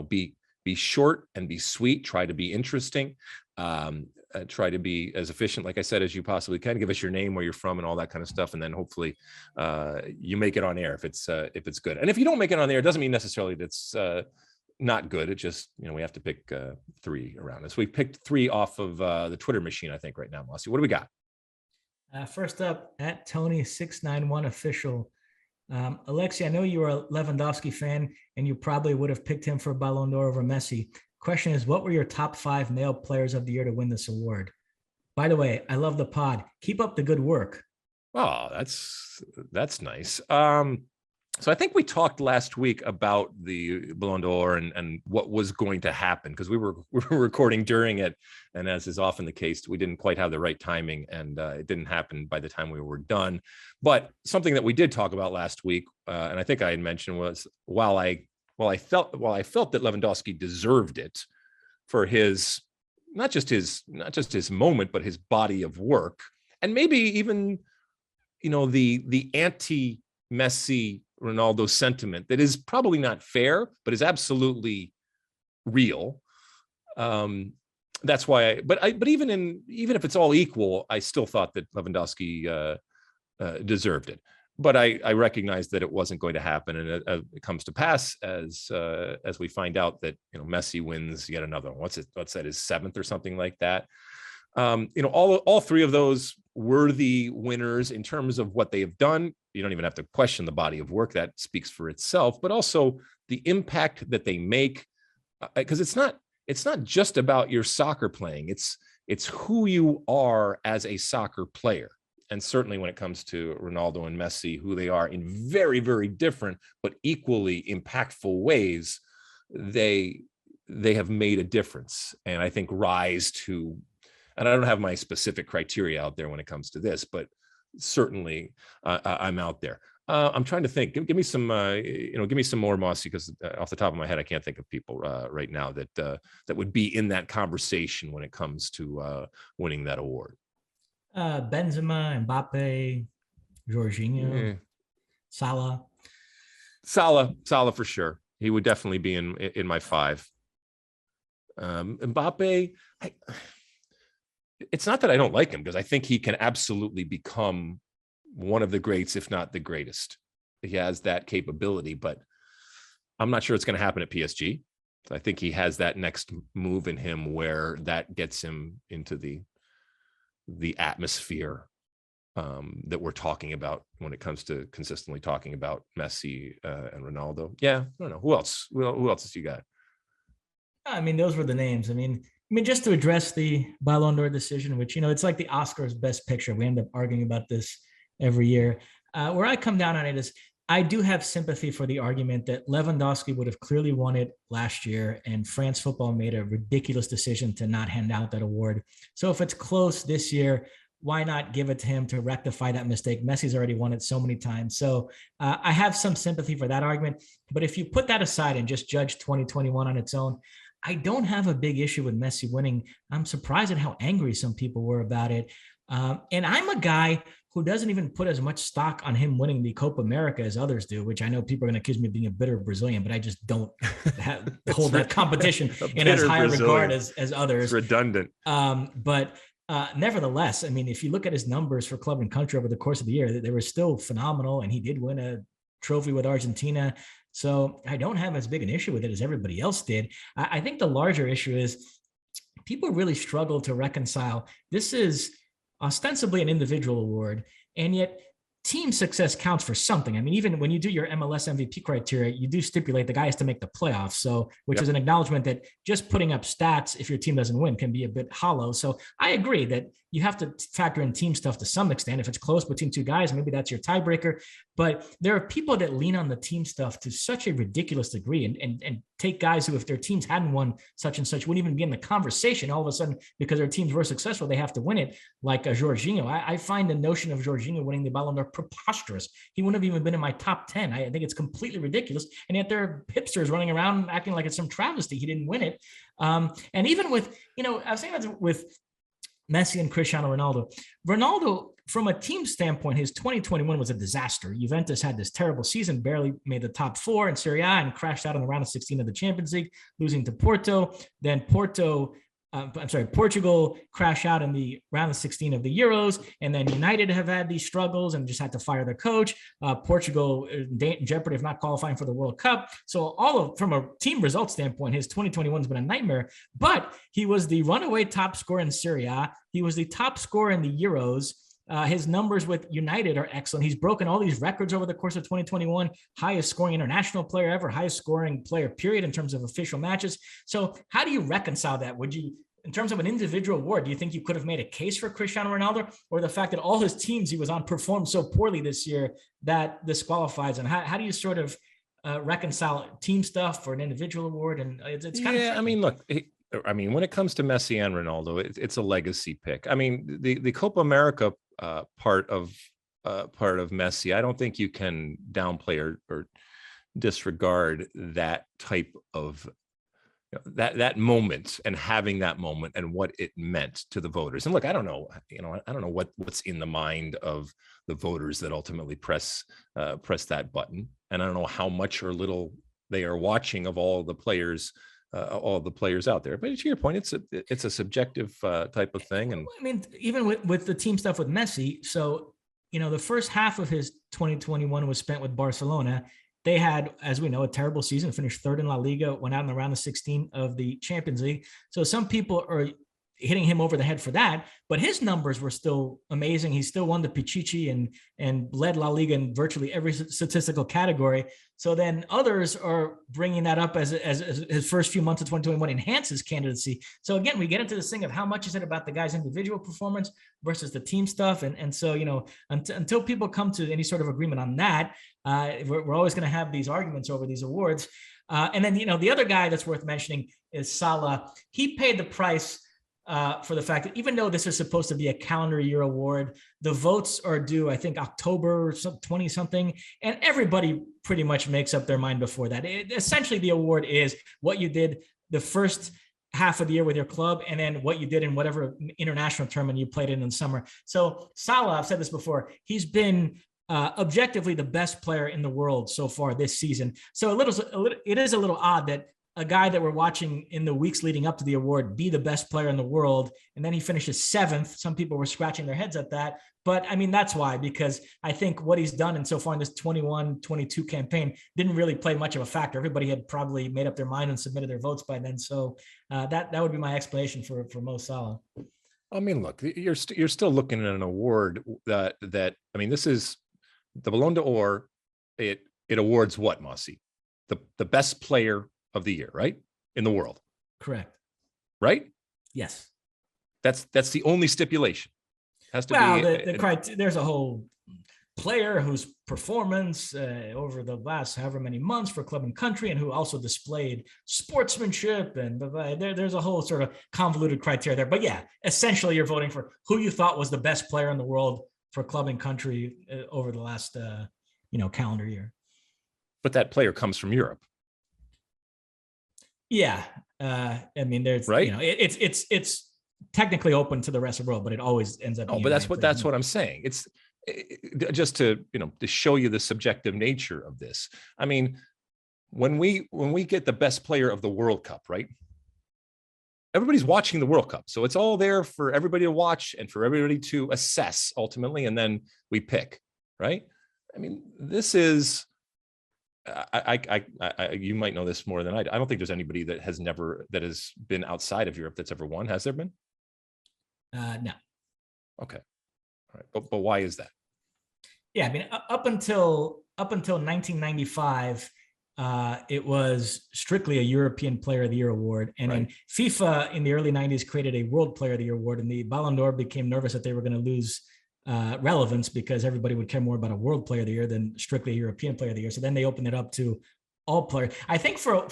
be short and be sweet, try to be interesting, try to be as efficient, like I said, as you possibly can. Give us your name, where you're from, and all that kind of stuff. And then hopefully you make it on air if it's good. And if you don't make it on air, it doesn't mean necessarily that's, not good. It just, we have to pick 3 around us. We picked 3 off of the Twitter machine, I think, right now, Mosse. What do we got? First up, at Tony691 official. Alexi, I know you are a Lewandowski fan, and you probably would have picked him for Ballon d'Or over Messi. Question is, what were your top 5 male players of the year to win this award? By the way, I love the pod. Keep up the good work. Oh, that's nice. So I think we talked last week about the Ballon d'Or and what was going to happen, because we were recording during it, and as is often the case, we didn't quite have the right timing, and it didn't happen by the time we were done. But something that we did talk about last week, and I think I had mentioned, was while I felt that Lewandowski deserved it for his not just his moment, but his body of work, and maybe even the anti-Messi Ronaldo sentiment that is probably not fair, but is absolutely real. That's why but even if it's all equal, I still thought that Lewandowski deserved it. But I recognized that it wasn't going to happen, and it comes to pass as we find out that Messi wins yet another one. What's that, his 7th or something like that. All 3 of those worthy winners in terms of what they have done. You don't even have to question the body of work, that speaks for itself, but also the impact that they make, because it's not just about your soccer playing. It's who you are as a soccer player. And certainly when it comes to Ronaldo and Messi, who they are in very, very different but equally impactful ways, they have made a difference, and I think rise to. And I don't have my specific criteria out there when it comes to this, but certainly I'm out there. I'm trying to think. Give me some, give me some more, Mosse, because off the top of my head, I can't think of people right now that would be in that conversation when it comes to winning that award. Benzema, Mbappe, Jorginho, Salah for sure. He would definitely be in my 5. Mbappe. It's not that I don't like him, because I think he can absolutely become one of the greats, if not the greatest. He has that capability, but I'm not sure it's going to happen at PSG. I think he has that next move in him where that gets him into the atmosphere that we're talking about when it comes to consistently talking about Messi and Ronaldo. Yeah, I don't know. Who else? Who else has you got? I mean, those were the names. I mean, just to address the Ballon d'Or decision, which, it's like the Oscars Best Picture. We end up arguing about this every year. Where I come down on it is I do have sympathy for the argument that Lewandowski would have clearly won it last year, and France football made a ridiculous decision to not hand out that award. So if it's close this year, why not give it to him to rectify that mistake? Messi's already won it so many times. So I have some sympathy for that argument. But if you put that aside and just judge 2021 on its own, I don't have a big issue with Messi winning. I'm surprised at how angry some people were about it. And I'm a guy who doesn't even put as much stock on him winning the Copa America as others do, which I know people are going to accuse me of being a bitter Brazilian, but I just don't hold that competition in as high a regard as others. It's redundant. But nevertheless, I mean, if you look at his numbers for club and country over the course of the year, they were still phenomenal, and he did win a trophy with Argentina. So I don't have as big an issue with it as everybody else did. I think the larger issue is people really struggle to reconcile. This is ostensibly an individual award, and yet team success counts for something. I mean, even when you do your MLS MVP criteria, you do stipulate the guy has to make the playoffs. So, which is an acknowledgement that just putting up stats if your team doesn't win can be a bit hollow. So I agree that you have to factor in team stuff to some extent. If it's close between two guys, maybe that's your tiebreaker. But there are people that lean on the team stuff to such a ridiculous degree and take guys who, if their teams hadn't won such and such, wouldn't even be in the conversation. All of a sudden, because their teams were successful, they have to win it, like Jorginho. I find the notion of Jorginho winning the Ballon d'Or preposterous. He wouldn't have even been in my top 10. I think it's completely ridiculous. And yet there are hipsters running around acting like it's some travesty he didn't win it. And even with, I was saying that with Messi and Cristiano Ronaldo. Ronaldo, from a team standpoint, his 2021 was a disaster. Juventus had this terrible season, barely made the top four in Serie A and crashed out in the round of 16 of the Champions League, losing to Porto. Then Portugal crashed out in the round of 16 of the Euros. And then United have had these struggles and just had to fire their coach. Portugal in jeopardy of not qualifying for the World Cup. So from a team result standpoint, his 2021 has been a nightmare, but he was the runaway top scorer in Serie A. He was the top scorer in the Euros. His numbers with United are excellent. He's broken all these records over the course of 2021, highest scoring international player ever, highest scoring player period in terms of official matches. So how do you reconcile that? Would you, in terms of an individual award, do you think you could have made a case for Cristiano Ronaldo, or the fact that all his teams he was on performed so poorly this year that disqualifies him? How do you sort of reconcile team stuff for an individual award? And it's kind of tricky. I mean, look, when it comes to Messi and Ronaldo, it's a legacy pick. I mean, the Copa America part of Messi, I don't think you can downplay or disregard that type of that moment, and having that moment and what it meant to the voters. And look, I don't know what's in the mind of the voters that ultimately press that button, and I don't know how much or little they are watching of all the players out there. But to your point, it's a subjective type of thing. And I mean, even with the team stuff with Messi, so the first half of his 2021 was spent with Barcelona. They had, as we know, a terrible season, finished third in La Liga, went out in the round of 16 of the Champions League. So some people are hitting him over the head for that, but his numbers were still amazing. He still won the Pichichi and led La Liga in virtually every statistical category. So then others are bringing that up as his first few months of 2021 enhances candidacy. So again, we get into this thing of how much is it about the guy's individual performance versus the team stuff. And so, until people come to any sort of agreement on that, we're always going to have these arguments over these awards. And then, the other guy that's worth mentioning is Salah. He paid the price for the fact that even though this is supposed to be a calendar year award, the votes are due, I think, October 20 something, and everybody pretty much makes up their mind before that. Essentially, the award is what you did the first half of the year with your club, and then what you did in whatever international tournament you played in the summer. So Salah, I've said this before, he's been objectively the best player in the world so far this season. So it is a little odd that a guy that we're watching in the weeks leading up to the award be the best player in the world, and then he finishes 7th. Some people were scratching their heads at that, but I mean, that's why, because I think what he's done so far in this 21-22 campaign didn't really play much of a factor. Everybody had probably made up their mind and submitted their votes by then. So that would be my explanation for Mo Salah. I mean, look, you're still looking at an award that I mean, this is the Ballon d'Or. It awards what, Mosse? The best player of the year, right? In the world. Correct. Right? Yes. That's the only stipulation. Has to be. There's a whole player whose performance over the last however many months for club and country, and who also displayed sportsmanship, and there's a whole sort of convoluted criteria there. But yeah, essentially you're voting for who you thought was the best player in the world for club and country over the last calendar year. But that player comes from Europe. Yeah, I mean, there's right. It's technically open to the rest of the world, but it always ends up. Oh, but that's what I'm saying. It's just to show you the subjective nature of this. I mean, when we get the best player of the World Cup, right? Everybody's watching the World Cup, so it's all there for everybody to watch and for everybody to assess ultimately, and then we pick, right? I mean, this is. You might know this more than I do. I don't think there's anybody that has been outside of Europe that's ever won. Has there been? No. Okay. All right. But why is that? Yeah, I mean, up until 1995, it was strictly a European Player of the Year award, and then FIFA in the early 90s created a World Player of the Year award, and the Ballon d'Or became nervous that they were going to lose relevance because everybody would care more about a World Player of the Year than strictly a European Player of the Year. So then they opened it up to all players. I think for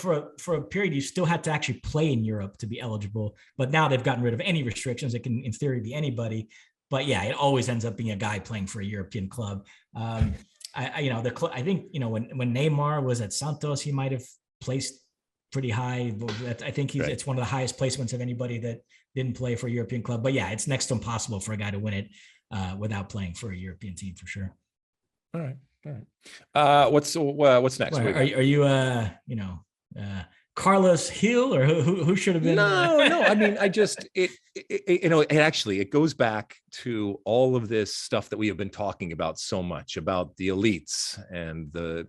a period, you still had to actually play in Europe to be eligible, but now they've gotten rid of any restrictions. It can, in theory, be anybody. But yeah, it always ends up being a guy playing for a European club. I think when Neymar was at Santos, he might have placed pretty high. I think it's one of the highest placements of anybody that didn't play for a European club. But yeah, it's next to impossible for a guy to win it without playing for a European team, for sure. All right. What's next? Are you Carlos Hill, or who should have been? No. I mean, it goes back to all of this stuff that we have been talking about so much, about the elites and the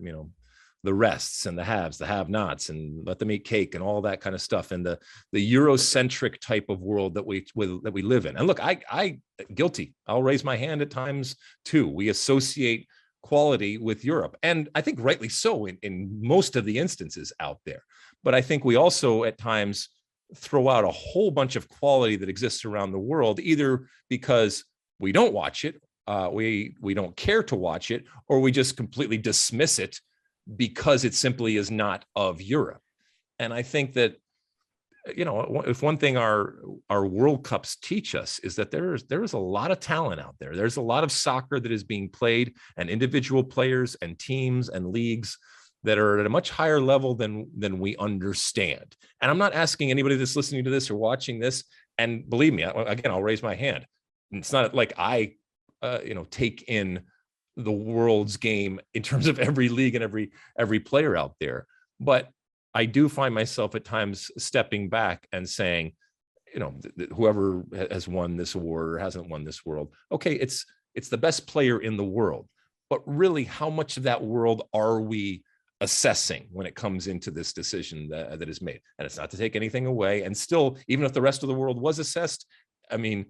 rests and the haves, the have-nots, and let them eat cake and all that kind of stuff, and the Eurocentric type of world that we live in. And look, I guilty. I'll raise my hand at times too. We associate quality with Europe, and I think rightly so in most of the instances out there. But I think we also at times throw out a whole bunch of quality that exists around the world, either because we don't watch it, we don't care to watch it, or we just completely dismiss it because it simply is not of Europe. And I think that, if one thing our World Cups teach us is that there is a lot of talent out there. There's a lot of soccer that is being played, and individual players and teams and leagues that are at a much higher level than we understand. And I'm not asking anybody that's listening to this or watching this, and believe me, again, I'll raise my hand. It's not like I, take in the world's game in terms of every league and every player out there. But I do find myself at times stepping back and saying, whoever has won this award or hasn't won this world, okay, it's the best player in the world. But really, how much of that world are we assessing when it comes into this decision that is made? And it's not to take anything away. And still, even if the rest of the world was assessed, I mean,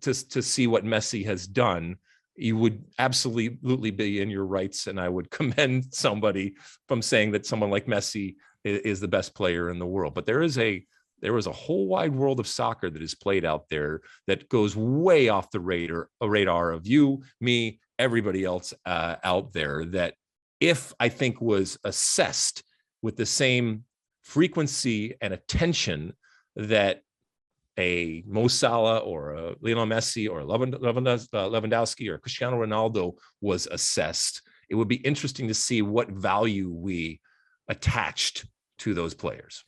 to see what Messi has done, you would absolutely be in your rights. And I would commend somebody from saying that someone like Messi is the best player in the world. But there is a whole wide world of soccer that is played out there that goes way off the radar of you, me, everybody else out there, that if I think was assessed with the same frequency and attention that a Mo Salah or a Lionel Messi or Lewandowski or Cristiano Ronaldo was assessed, it would be interesting to see what value we attached to those players.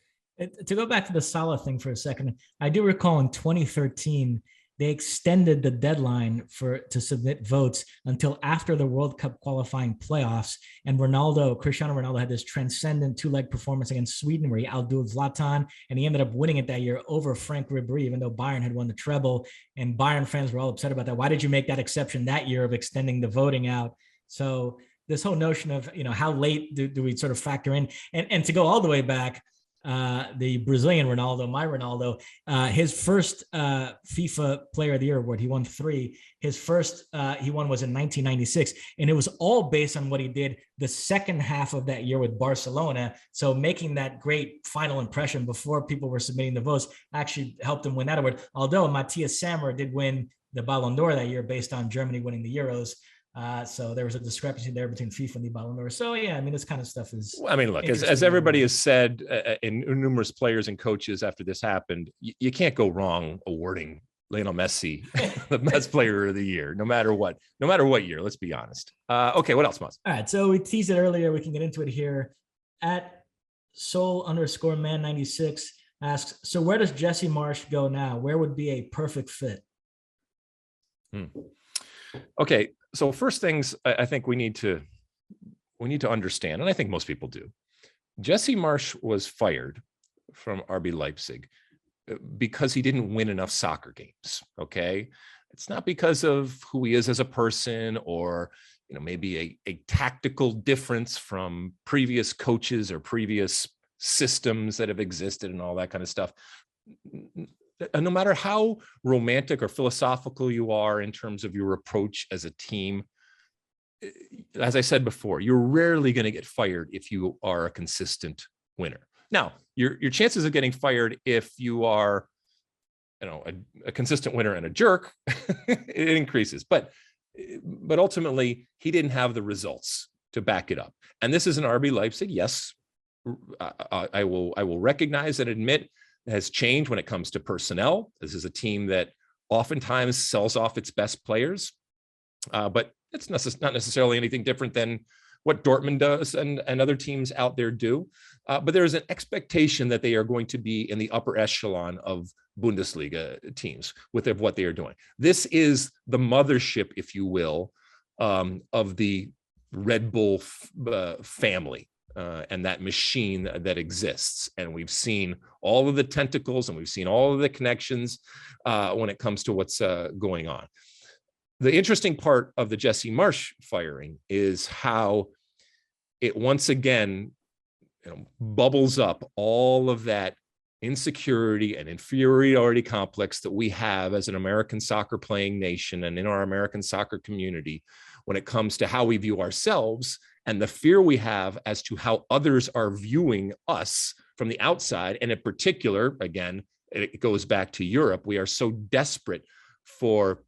To go back to the Salah thing for a second, I do recall in 2013, they extended the deadline to submit votes until after the World Cup qualifying playoffs. And Cristiano Ronaldo had this transcendent two-leg performance against Sweden where he outdueled Zlatan, and he ended up winning it that year over Frank Ribéry, even though Bayern had won the treble. And Bayern fans were all upset about that. Why did you make that exception that year of extending the voting out? So this whole notion of, how late do we sort of factor in, and to go all the way back, the Brazilian Ronaldo, my Ronaldo, his first FIFA Player of the Year award, he won 3. His first he won was in 1996, and it was all based on what he did the second half of that year with Barcelona. So making that great final impression before people were submitting the votes actually helped him win that award. Although Matthias Sammer did win the Ballon d'Or that year based on Germany winning the Euros. So there was a discrepancy there between FIFA and the Ballon d'Or. So yeah, I mean, this kind of stuff is. I mean, look, as everybody has said, in numerous players and coaches after this happened, you can't go wrong awarding Lionel Messi the best player of the year, no matter what year. Let's be honest. Okay, what else, Mosse? All right, so we teased it earlier. We can get into it here. At Soul_man96 asks, so where does Jesse Marsch go now? Where would be a perfect fit? Okay, so first things I think we need to understand, and I think most people do. Jesse Marsch was fired from RB Leipzig because he didn't win enough soccer games. Okay, it's not because of who he is as a person, or maybe a tactical difference from previous coaches or previous systems that have existed and all that kind of stuff. No matter how romantic or philosophical you are in terms of your approach as a team, as I said before, you're rarely going to get fired if you are a consistent winner. Now, your chances of getting fired if you are, a consistent winner and a jerk, it increases. But ultimately, he didn't have the results to back it up. And this is an RB Leipzig. Yes, I will recognize and admit has changed when it comes to personnel. This is a team that oftentimes sells off its best players, but it's not necessarily anything different than what Dortmund does and other teams out there do. But there's an expectation that they are going to be in the upper echelon of Bundesliga teams with what they are doing. This is the mothership, if you will, of the Red Bull family. And that machine that exists. And we've seen all of the tentacles and we've seen all of the connections when it comes to what's going on. The interesting part of the Jesse Marsch firing is how it once again bubbles up all of that insecurity and inferiority complex that we have as an American soccer playing nation and in our American soccer community when it comes to how we view ourselves and the fear we have as to how others are viewing us from the outside. And in particular, again, it goes back to Europe. We are so desperate for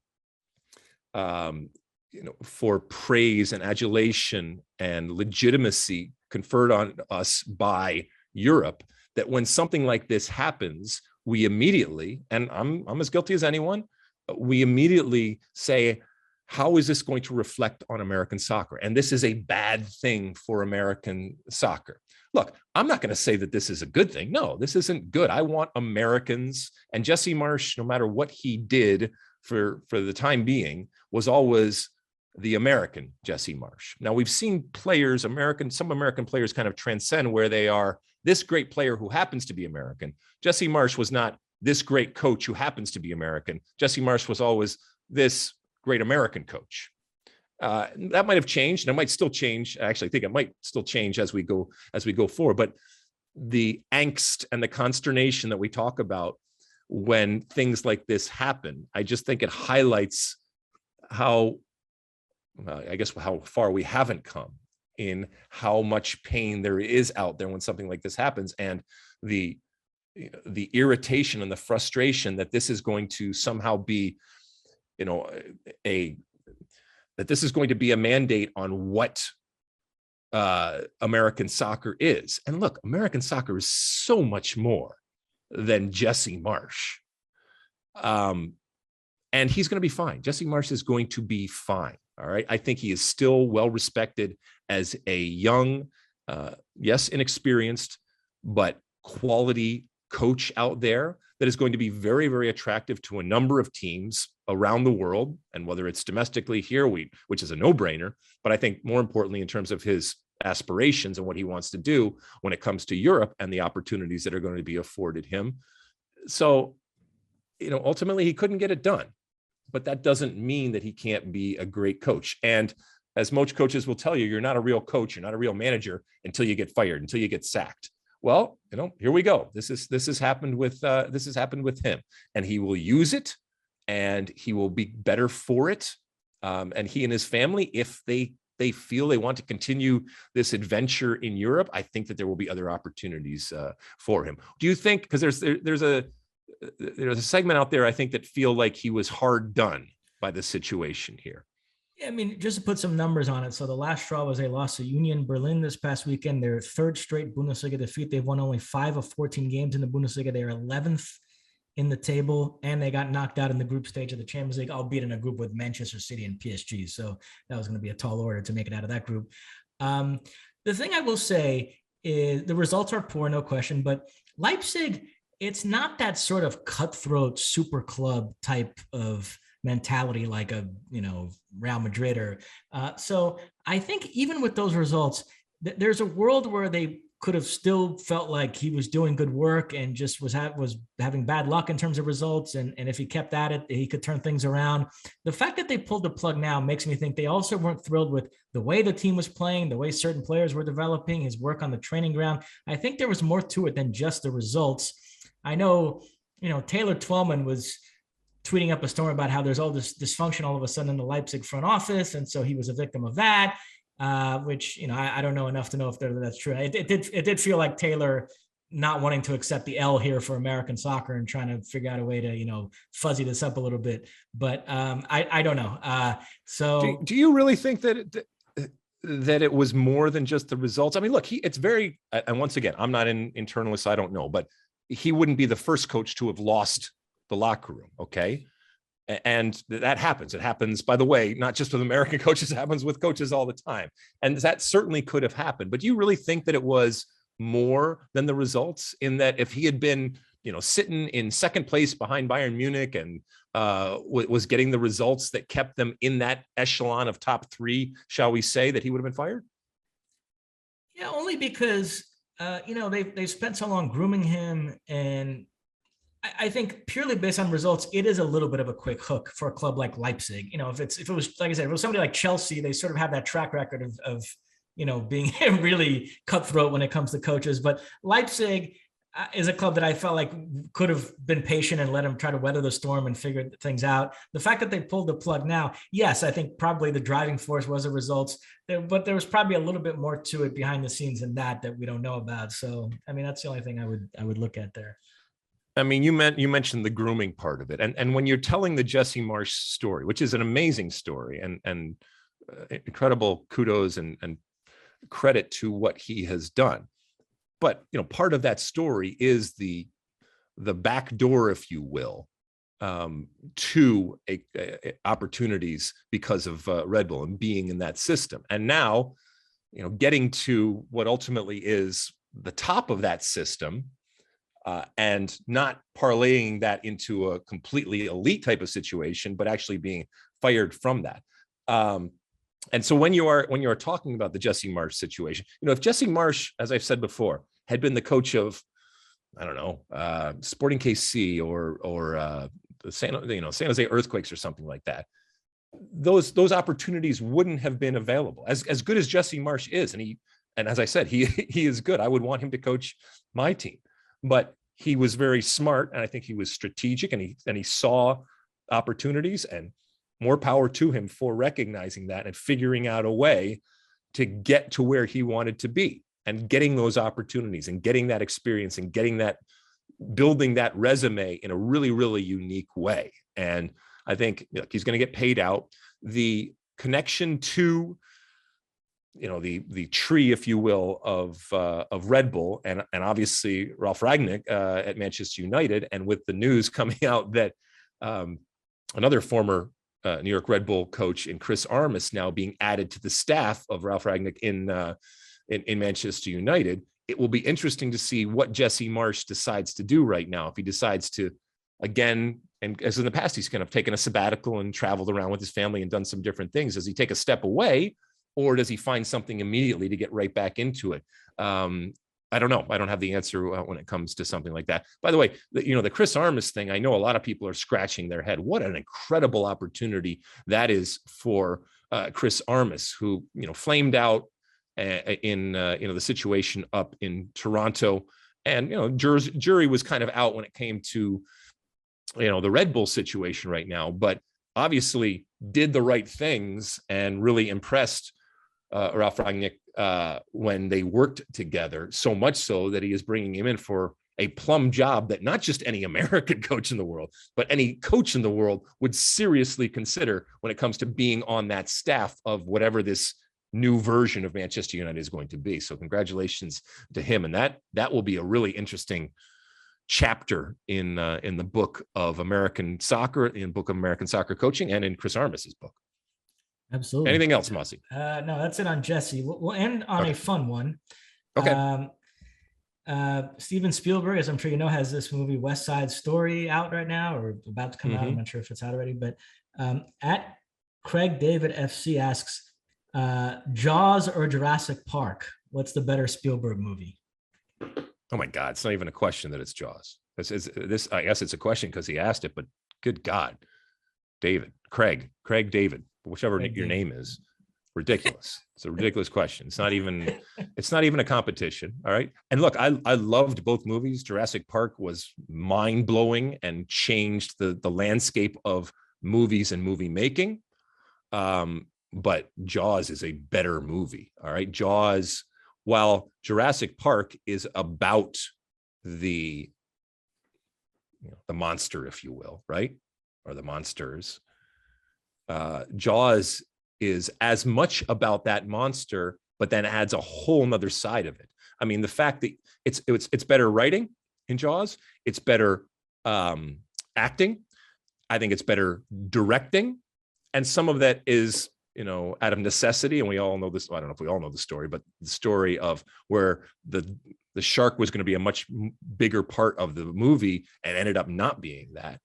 praise and adulation and legitimacy conferred on us by Europe that when something like this happens, we immediately, and I'm as guilty as anyone, we immediately say, how is this going to reflect on American soccer? And this is a bad thing for American soccer. Look, I'm not going to say that this is a good thing. No, this isn't good. I want Americans, and Jesse Marsch, no matter what he did for the time being, was always the American Jesse Marsch. Now we've seen players, some American players kind of transcend where they are this great player who happens to be American. Jesse Marsch was not this great coach who happens to be American. Jesse Marsch was always this great American coach. That might have changed, and it might still change. I actually think it might still change as we go forward. But the angst and the consternation that we talk about when things like this happen, I just think it highlights how far we haven't come in how much pain there is out there when something like this happens, and the irritation and the frustration that this is going to somehow be that this is going to be a mandate on what American soccer is. And look, American soccer is so much more than Jesse Marsch. And he's going to be fine. Jesse Marsch is going to be fine. All right. I think he is still well respected as a young, yes, inexperienced, but quality coach out there that is going to be very, very attractive to a number of teams around the world. And whether it's domestically here, which is a no-brainer, but I think more importantly, in terms of his aspirations and what he wants to do when it comes to Europe and the opportunities that are going to be afforded him. So, ultimately he couldn't get it done, but that doesn't mean that he can't be a great coach. And as most coaches will tell you, you're not a real coach, you're not a real manager until you get fired, until you get sacked. well, here we go. This has happened with him, and he will use it, and he will be better for it. And he and his family, if they feel they want to continue this adventure in Europe, I think that there will be other opportunities for him. Do you think, because there's a segment out there, I think, that feel like he was hard done by the situation here? Yeah, I mean, just to put some numbers on it. So the last straw was they lost to Union Berlin this past weekend. Their third straight Bundesliga defeat. They've won only 5 of 14 games in the Bundesliga. They are 11th in the table, and they got knocked out in the group stage of the Champions League, albeit in a group with Manchester City and PSG. So that was going to be a tall order to make it out of that group. The thing I will say is the results are poor, no question, but Leipzig, it's not that sort of cutthroat super club type of mentality like a, Real Madrid or so I think even with those results, there's a world where they could have still felt like he was doing good work and just was having bad luck in terms of results. And if he kept at it, he could turn things around. The fact that they pulled the plug now makes me think they also weren't thrilled with the way the team was playing, the way certain players were developing, his work on the training ground. I think there was more to it than just the results. I know, Taylor Twellman was tweeting up a story about how there's all this dysfunction all of a sudden in the Leipzig front office. And so he was a victim of that. Which, I don't know enough to know if that's true. It did feel like Taylor not wanting to accept the L here for American soccer and trying to figure out a way to, fuzzy this up a little bit. But I don't know. So do you really think that it was more than just the results? I mean, look, it's very, and once again, I'm not an internalist, so I don't know, but he wouldn't be the first coach to have lost the locker room. Okay. And that happens. It happens, by the way, not just with American coaches, it happens with coaches all the time. And that certainly could have happened. But do you really think that it was more than the results, in that if he had been, sitting in second place behind Bayern Munich and was getting the results that kept them in that echelon of top 3, shall we say, that he would have been fired? Yeah, only because, they've spent so long grooming him, and I think purely based on results, it is a little bit of a quick hook for a club like Leipzig. If it was, like I said, if it was somebody like Chelsea, they sort of have that track record of being really cutthroat when it comes to coaches. But Leipzig is a club that I felt like could have been patient and let him try to weather the storm and figure things out. The fact that they pulled the plug now, yes, I think probably the driving force was the results, but there was probably a little bit more to it behind the scenes than that we don't know about. So, I mean, that's the only thing I would look at there. I mean, you mentioned the grooming part of it, and when you're telling the Jesse Marsch story, which is an amazing story, and incredible kudos and credit to what he has done, but part of that story is the back door, if you will, to opportunities because of Red Bull and being in that system, and now getting to what ultimately is the top of that system. And not parlaying that into a completely elite type of situation, but actually being fired from that. And so when you are talking about the Jesse Marsch situation, if Jesse Marsch, as I've said before, had been the coach of, I don't know, Sporting KC or the San Jose Earthquakes or something like that, those opportunities wouldn't have been available. As good as Jesse Marsch is, and as I said, he is good. I would want him to coach my team. But he was very smart, and I think he was strategic, and he saw opportunities, and more power to him for recognizing that and figuring out a way to get to where he wanted to be, and getting those opportunities and getting that experience and building that resume in a really, really unique way. And I think he's going to get paid out. The connection to the tree, if you will, of Red Bull and obviously Ralf Rangnick at Manchester United, and with the news coming out that another former New York Red Bull coach in Chris Armas now being added to the staff of Ralf Rangnick in Manchester United, it will be interesting to see what Jesse Marsch decides to do right now. If he decides to, again, and as in the past, he's kind of taken a sabbatical and traveled around with his family and done some different things. Does he take a step away, or does he find something immediately to get right back into it? I don't know. I don't have the answer when it comes to something like that. By the way, the Chris Armas thing, I know a lot of people are scratching their head. What an incredible opportunity that is for Chris Armas, who, flamed out in the situation up in Toronto. And, jury was kind of out when it came to, the Red Bull situation right now, but obviously did the right things and really impressed Ralf Rangnick when they worked together, so much so that he is bringing him in for a plum job that not just any American coach in the world, but any coach in the world would seriously consider when it comes to being on that staff of whatever this new version of Manchester United is going to be. So congratulations to him. And that will be a really interesting chapter in the book of American soccer, in book of American soccer coaching, and in Chris Armas's book. Absolutely. Anything else, Mosse? No, that's it on Jesse. We'll end on a fun one. Okay. Steven Spielberg, as I'm sure you know, has this movie West Side Story out right now, or about to come out. I'm not sure if it's out already, but at Craig David FC asks, Jaws or Jurassic Park? What's the better Spielberg movie? Oh my God, it's not even a question that it's Jaws. This I guess it's a question because he asked it, but good God, Craig David, whichever your name is, ridiculous. It's a ridiculous question. It's not even a competition. All right. And look, I loved both movies. Jurassic Park was mind blowing and changed the landscape of movies and movie making. But Jaws is a better movie. All right. Jaws, while Jurassic Park is about the monster, if you will, right? Or the monsters. Jaws is as much about that monster, but then adds a whole nother side of it. I mean, the fact that it's better writing in Jaws, it's better acting. I think it's better directing. And some of that is, out of necessity. And we all know this. I don't know if we all know the story, but the story of where the shark was going to be a much bigger part of the movie and ended up not being that.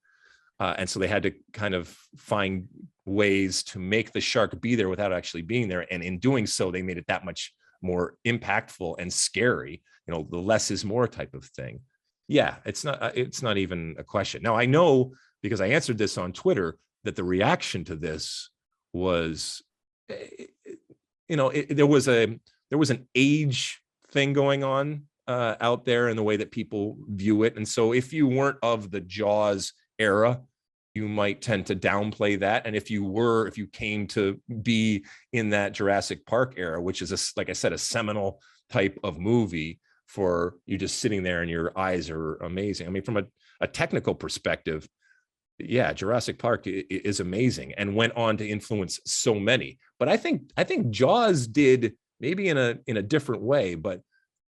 And so they had to kind of find ways to make the shark be there without actually being there. And in doing so, they made it that much more impactful and scary, the less is more type of thing. Yeah, it's not even a question. Now, I know, because I answered this on Twitter, that the reaction to this was, there was an age thing going on out there in the way that people view it. And so if you weren't of the Jaws era, you might tend to downplay that. And if you came to be in that Jurassic Park era, which is, like I said, a seminal type of movie for you just sitting there and your eyes are amazing. I mean, from a technical perspective, yeah, Jurassic Park is amazing and went on to influence so many. But I think Jaws did, maybe in a different way, but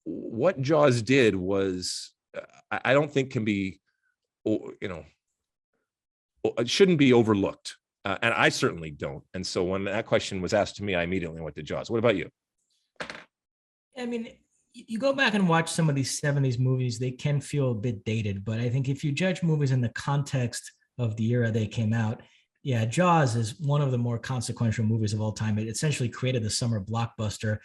what Jaws did was, I don't think can be, it shouldn't be overlooked. And I certainly don't. And so when that question was asked to me, I immediately went to Jaws. What about you? I mean, you go back and watch some of these 70s movies, they can feel a bit dated, but I think if you judge movies in the context of the era they came out, yeah, Jaws is one of the more consequential movies of all time. It essentially created the summer blockbuster.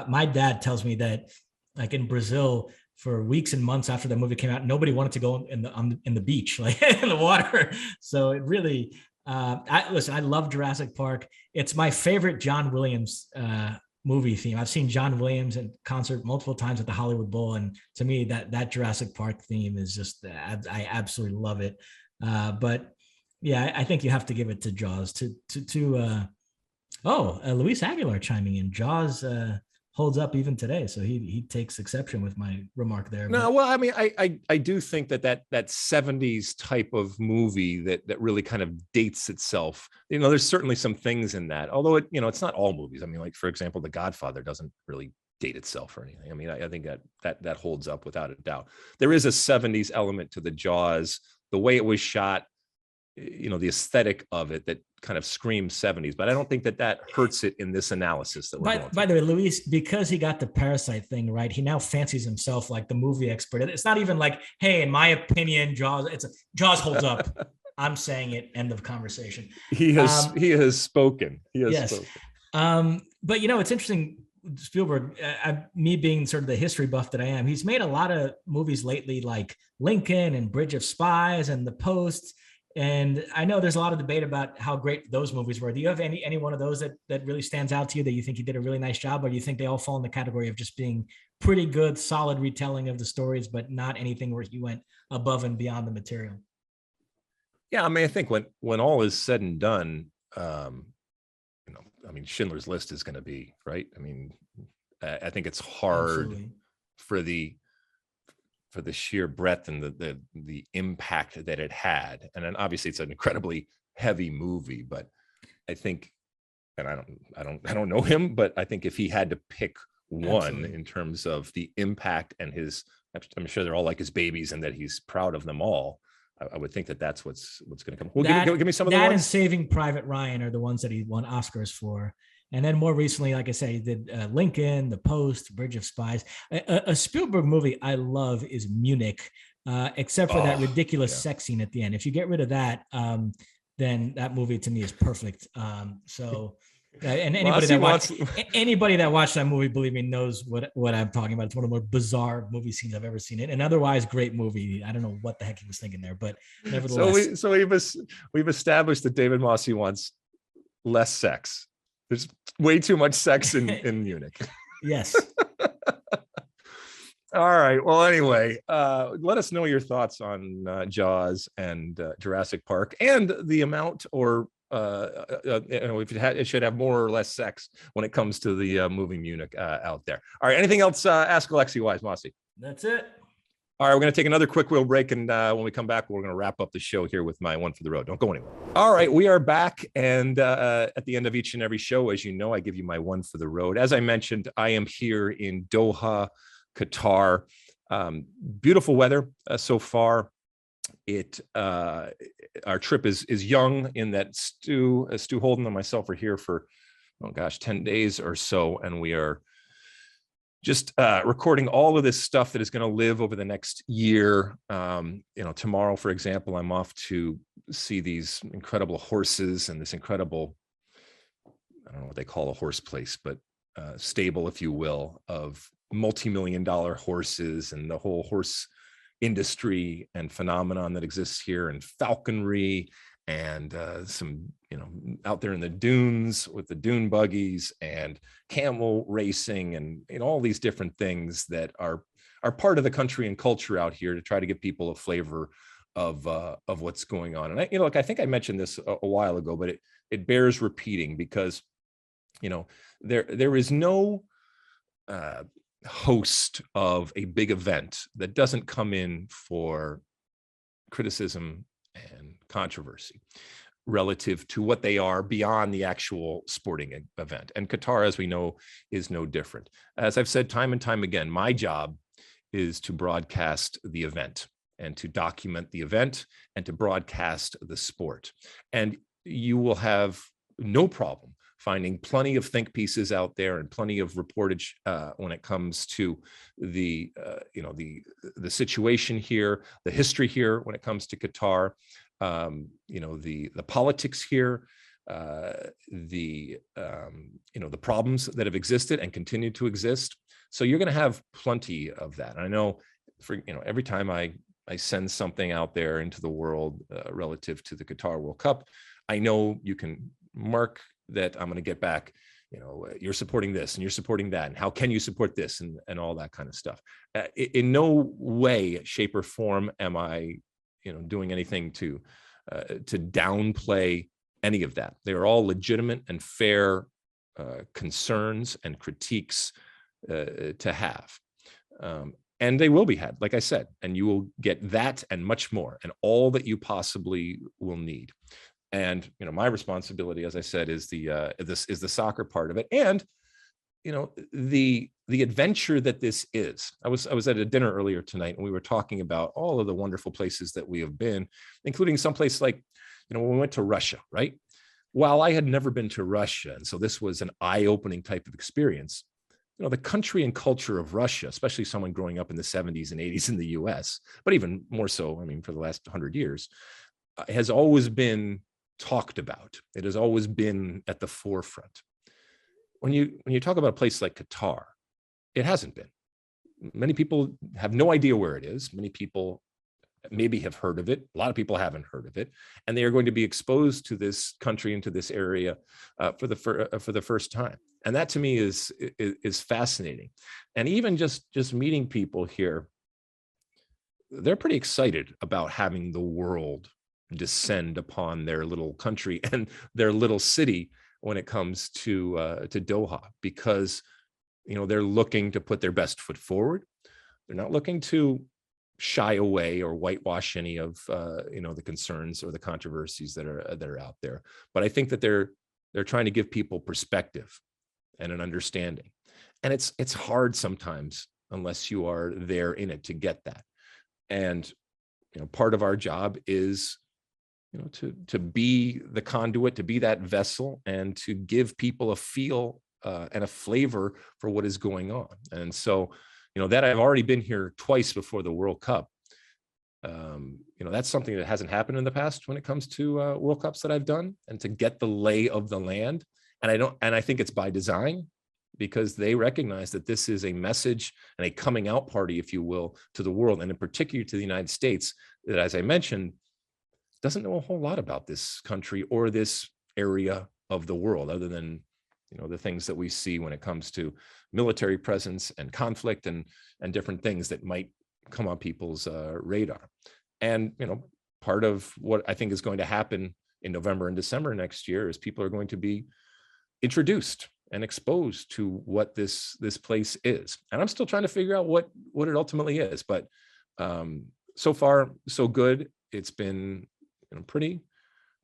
My dad tells me that, like in Brazil, for weeks and months after the movie came out, nobody wanted to go in the beach, like in the water. So it really, I love Jurassic Park. It's my favorite John Williams movie theme. I've seen John Williams in concert multiple times at the Hollywood Bowl, and to me, that Jurassic Park theme is just, I absolutely love it. But yeah, I think you have to give it to Jaws. Luis Aguilar chiming in. Jaws holds up even today, so he takes exception with my remark there. No, well, I mean, I do think that 70s type of movie that really kind of dates itself. There's certainly some things in that, although it's not all movies. I mean, like for example, The Godfather doesn't really date itself or anything. I mean, I think that holds up without a doubt. There is a 70s element to the Jaws, the way it was shot, the aesthetic of it that kind of screams 70s, but I don't think that hurts it in this analysis that we're going through. By the way, Luis, because he got the Parasite thing right, he now fancies himself like the movie expert. It's not even like, hey, in my opinion, Jaws holds up. I'm saying it. End of conversation. He has spoken. Spoken. But it's interesting. Spielberg, me being sort of the history buff that I am, he's made a lot of movies lately, like Lincoln and Bridge of Spies and The Post. And I know there's a lot of debate about how great those movies were. Do you have any one of those that really stands out to you that you think he did a really nice job, or do you think they all fall in the category of just being pretty good, solid retelling of the stories, but not anything where he went above and beyond the material? Yeah, I mean, I think when all is said and done, I mean, Schindler's List is going to be right. I mean, I think it's hard Absolutely. for the sheer breadth and the impact that it had. And then obviously it's an incredibly heavy movie, but I think, and I don't know him, but I think if he had to pick one Absolutely. in terms of the impact and I'm sure they're all like his babies and that he's proud of them all. I would think that that's what's going to come. Well, give me some of the that ones. and Saving Private Ryan are the ones that he won Oscars for. And then more recently, like I say, he did Lincoln, The Post, Bridge of Spies. A Spielberg movie I love is Munich, except for that ridiculous sex scene at the end. If you get rid of that, then that movie to me is perfect. And anybody that watched that movie, believe me, knows what I'm talking about. It's one of the more bizarre movie scenes I've ever seen. It, and otherwise, great movie. I don't know what the heck he was thinking there, but nevertheless. So we've established that David Mosse wants less sex. There's way too much sex in Munich. Yes. All right. Well, anyway, let us know your thoughts on Jaws and Jurassic Park and the amount or if it should have more or less sex when it comes to the movie Munich out there. All right. Anything else? Ask Alexi Wise, Mosse. That's it. All right, we're going to take another quick little break, and when we come back, we're going to wrap up the show here with my one for the road. Don't go anywhere. All right, we are back, and at the end of each and every show, as you know, I give you my one for the road. As I mentioned, I am here in Doha, Qatar. Beautiful weather so far. Our trip is young in that Stu Holden and myself are here for 10 days or so, and we are just recording all of this stuff that is going to live over the next year. Tomorrow, for example, I'm off to see these incredible horses and this incredible, I don't know what they call a horse place, but stable, if you will, of multi-million-dollar horses and the whole horse industry and phenomenon that exists here, and falconry, and some, out there in the dunes with the dune buggies and camel racing and all these different things that are part of the country and culture out here to try to give people a flavor of what's going on. And I think I mentioned this a while ago, but it bears repeating because, there is no host of a big event that doesn't come in for criticism and controversy relative to what they are beyond the actual sporting event. And Qatar, as we know, is no different. As I've said time and time again, my job is to broadcast the event and to document the event and to broadcast the sport. And you will have no problem finding plenty of think pieces out there and plenty of reportage when it comes to the situation here, the history here when it comes to Qatar, the politics here, the problems that have existed and continue to exist. So you're going to have plenty of that. And I know every time I send something out there into the world relative to the Qatar World Cup, I know you can mark that I'm going to get back, you're supporting this and you're supporting that, and how can you support this and all that kind of stuff. In no way, shape, or form am I, doing anything to downplay any of that. They are all legitimate and fair concerns and critiques to have. And they will be had, like I said, and you will get that and much more and all that you possibly will need. And my responsibility, as I said, is the soccer part of it, and the adventure that this is. I was at a dinner earlier tonight, and we were talking about all of the wonderful places that we have been, including someplace like when we went to Russia. Right? While I had never been to Russia, and so this was an eye-opening type of experience. The country and culture of Russia, especially someone growing up in the 70s and 80s in the U.S., but even more so, for the last 100 years, has always been talked about. It has always been at the forefront. When you talk about a place like Qatar, it hasn't been. Many people have no idea where it is. Many people maybe have heard of it. A lot of people haven't heard of it, and they are going to be exposed to this country and to this area for the first time. And that to me is fascinating. And even just meeting people here, they're pretty excited about having the world descend upon their little country and their little city when it comes to Doha, because they're looking to put their best foot forward. They're not looking to shy away or whitewash any of the concerns or the controversies that are out there. But I think that they're trying to give people perspective and an understanding, and it's hard sometimes unless you are there in it to get that. And part of our job is to be the conduit, to be that vessel, and to give people a feel and a flavor for what is going on. And so that I've already been here twice before the World Cup. That's something that hasn't happened in the past when it comes to World Cups that I've done, and to get the lay of the land. And I think it's by design, because they recognize that this is a message and a coming out party, if you will, to the world, and in particular to the United States, that, as I mentioned, doesn't know a whole lot about this country or this area of the world, other than the things that we see when it comes to military presence and conflict and different things that might come on people's radar. And part of what I think is going to happen in November and December next year is people are going to be introduced and exposed to what this place is. And I'm still trying to figure out what it ultimately is, but so far so good. It's been pretty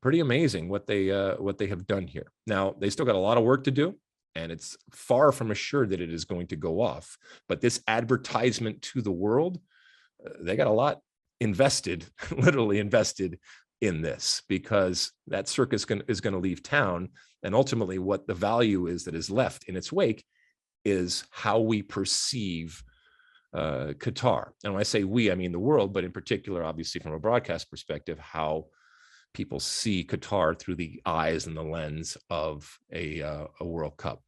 amazing what they have done here. Now, they still got a lot of work to do, and it's far from assured that it is going to go off. But this advertisement to the world, they got a lot invested, literally invested in this, because that circus is going to leave town. And ultimately what the value is that is left in its wake is how we perceive Qatar. And when I say we, I mean the world, but in particular, obviously from a broadcast perspective, how people see Qatar through the eyes and the lens of a World Cup.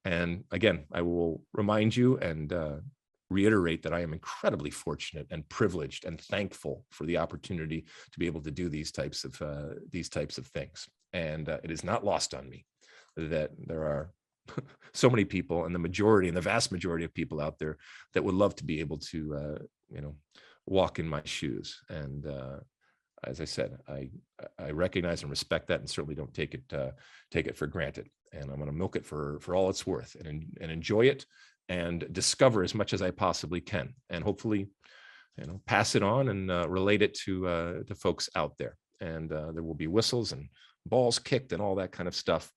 And again, I will remind you and reiterate that I am incredibly fortunate and privileged and thankful for the opportunity to be able to do these types of things. And it is not lost on me that there are so many people, and the vast majority of people out there, that would love to be able to walk in my shoes. And as I said, I recognize and respect that, and certainly don't take it for granted. And I'm going to milk it for all it's worth, and enjoy it, and discover as much as I possibly can, and hopefully, pass it on and relate it to folks out there. And there will be whistles and balls kicked and all that kind of stuff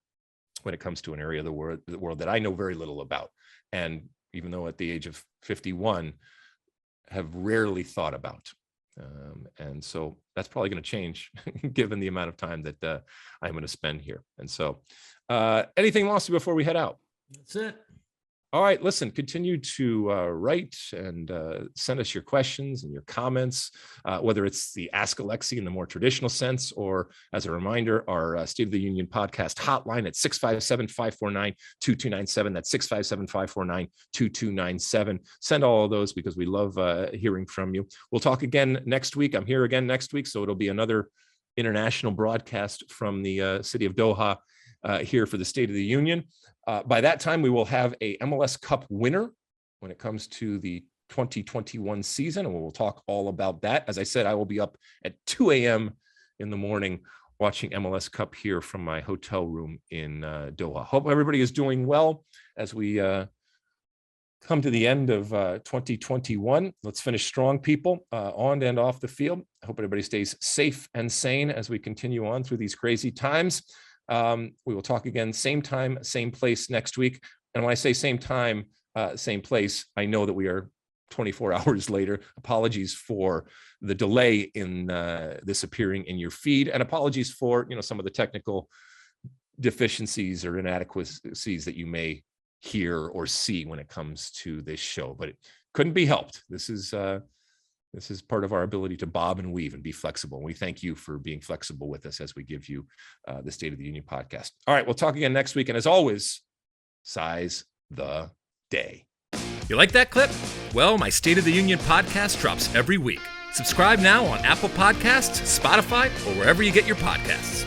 when it comes to an area of the world that I know very little about. And even though at the age of 51, have rarely thought about. And so that's probably going to change given the amount of time that I'm going to spend here. And so anything, Mosse, before we head out? That's it. All right, listen, continue to write and send us your questions and your comments, whether it's the Ask Alexi in the more traditional sense, or as a reminder, our State of the Union podcast hotline at 657-549-2297. That's 657-549-2297. Send all of those, because we love hearing from you. We'll talk again next week. I'm here again next week, so it'll be another international broadcast from the city of Doha here for the State of the Union. By that time, we will have a MLS Cup winner when it comes to the 2021 season, and we'll talk all about that. As I said, I will be up at 2 a.m. in the morning watching MLS Cup here from my hotel room in Doha. Hope everybody is doing well as we come to the end of 2021. Let's finish strong, people, on and off the field. I hope everybody stays safe and sane as we continue on through these crazy times. We will talk again, same time, same place next week. And when I say same time, same place, I know that we are 24 hours later. Apologies for the delay in this appearing in your feed, and apologies for some of the technical deficiencies or inadequacies that you may hear or see when it comes to this show. But it couldn't be helped. This is part of our ability to bob and weave and be flexible. And we thank you for being flexible with us as we give you the State of the Union podcast. All right, we'll talk again next week. And as always, size the day. You like that clip? Well, my State of the Union podcast drops every week. Subscribe now on Apple Podcasts, Spotify, or wherever you get your podcasts.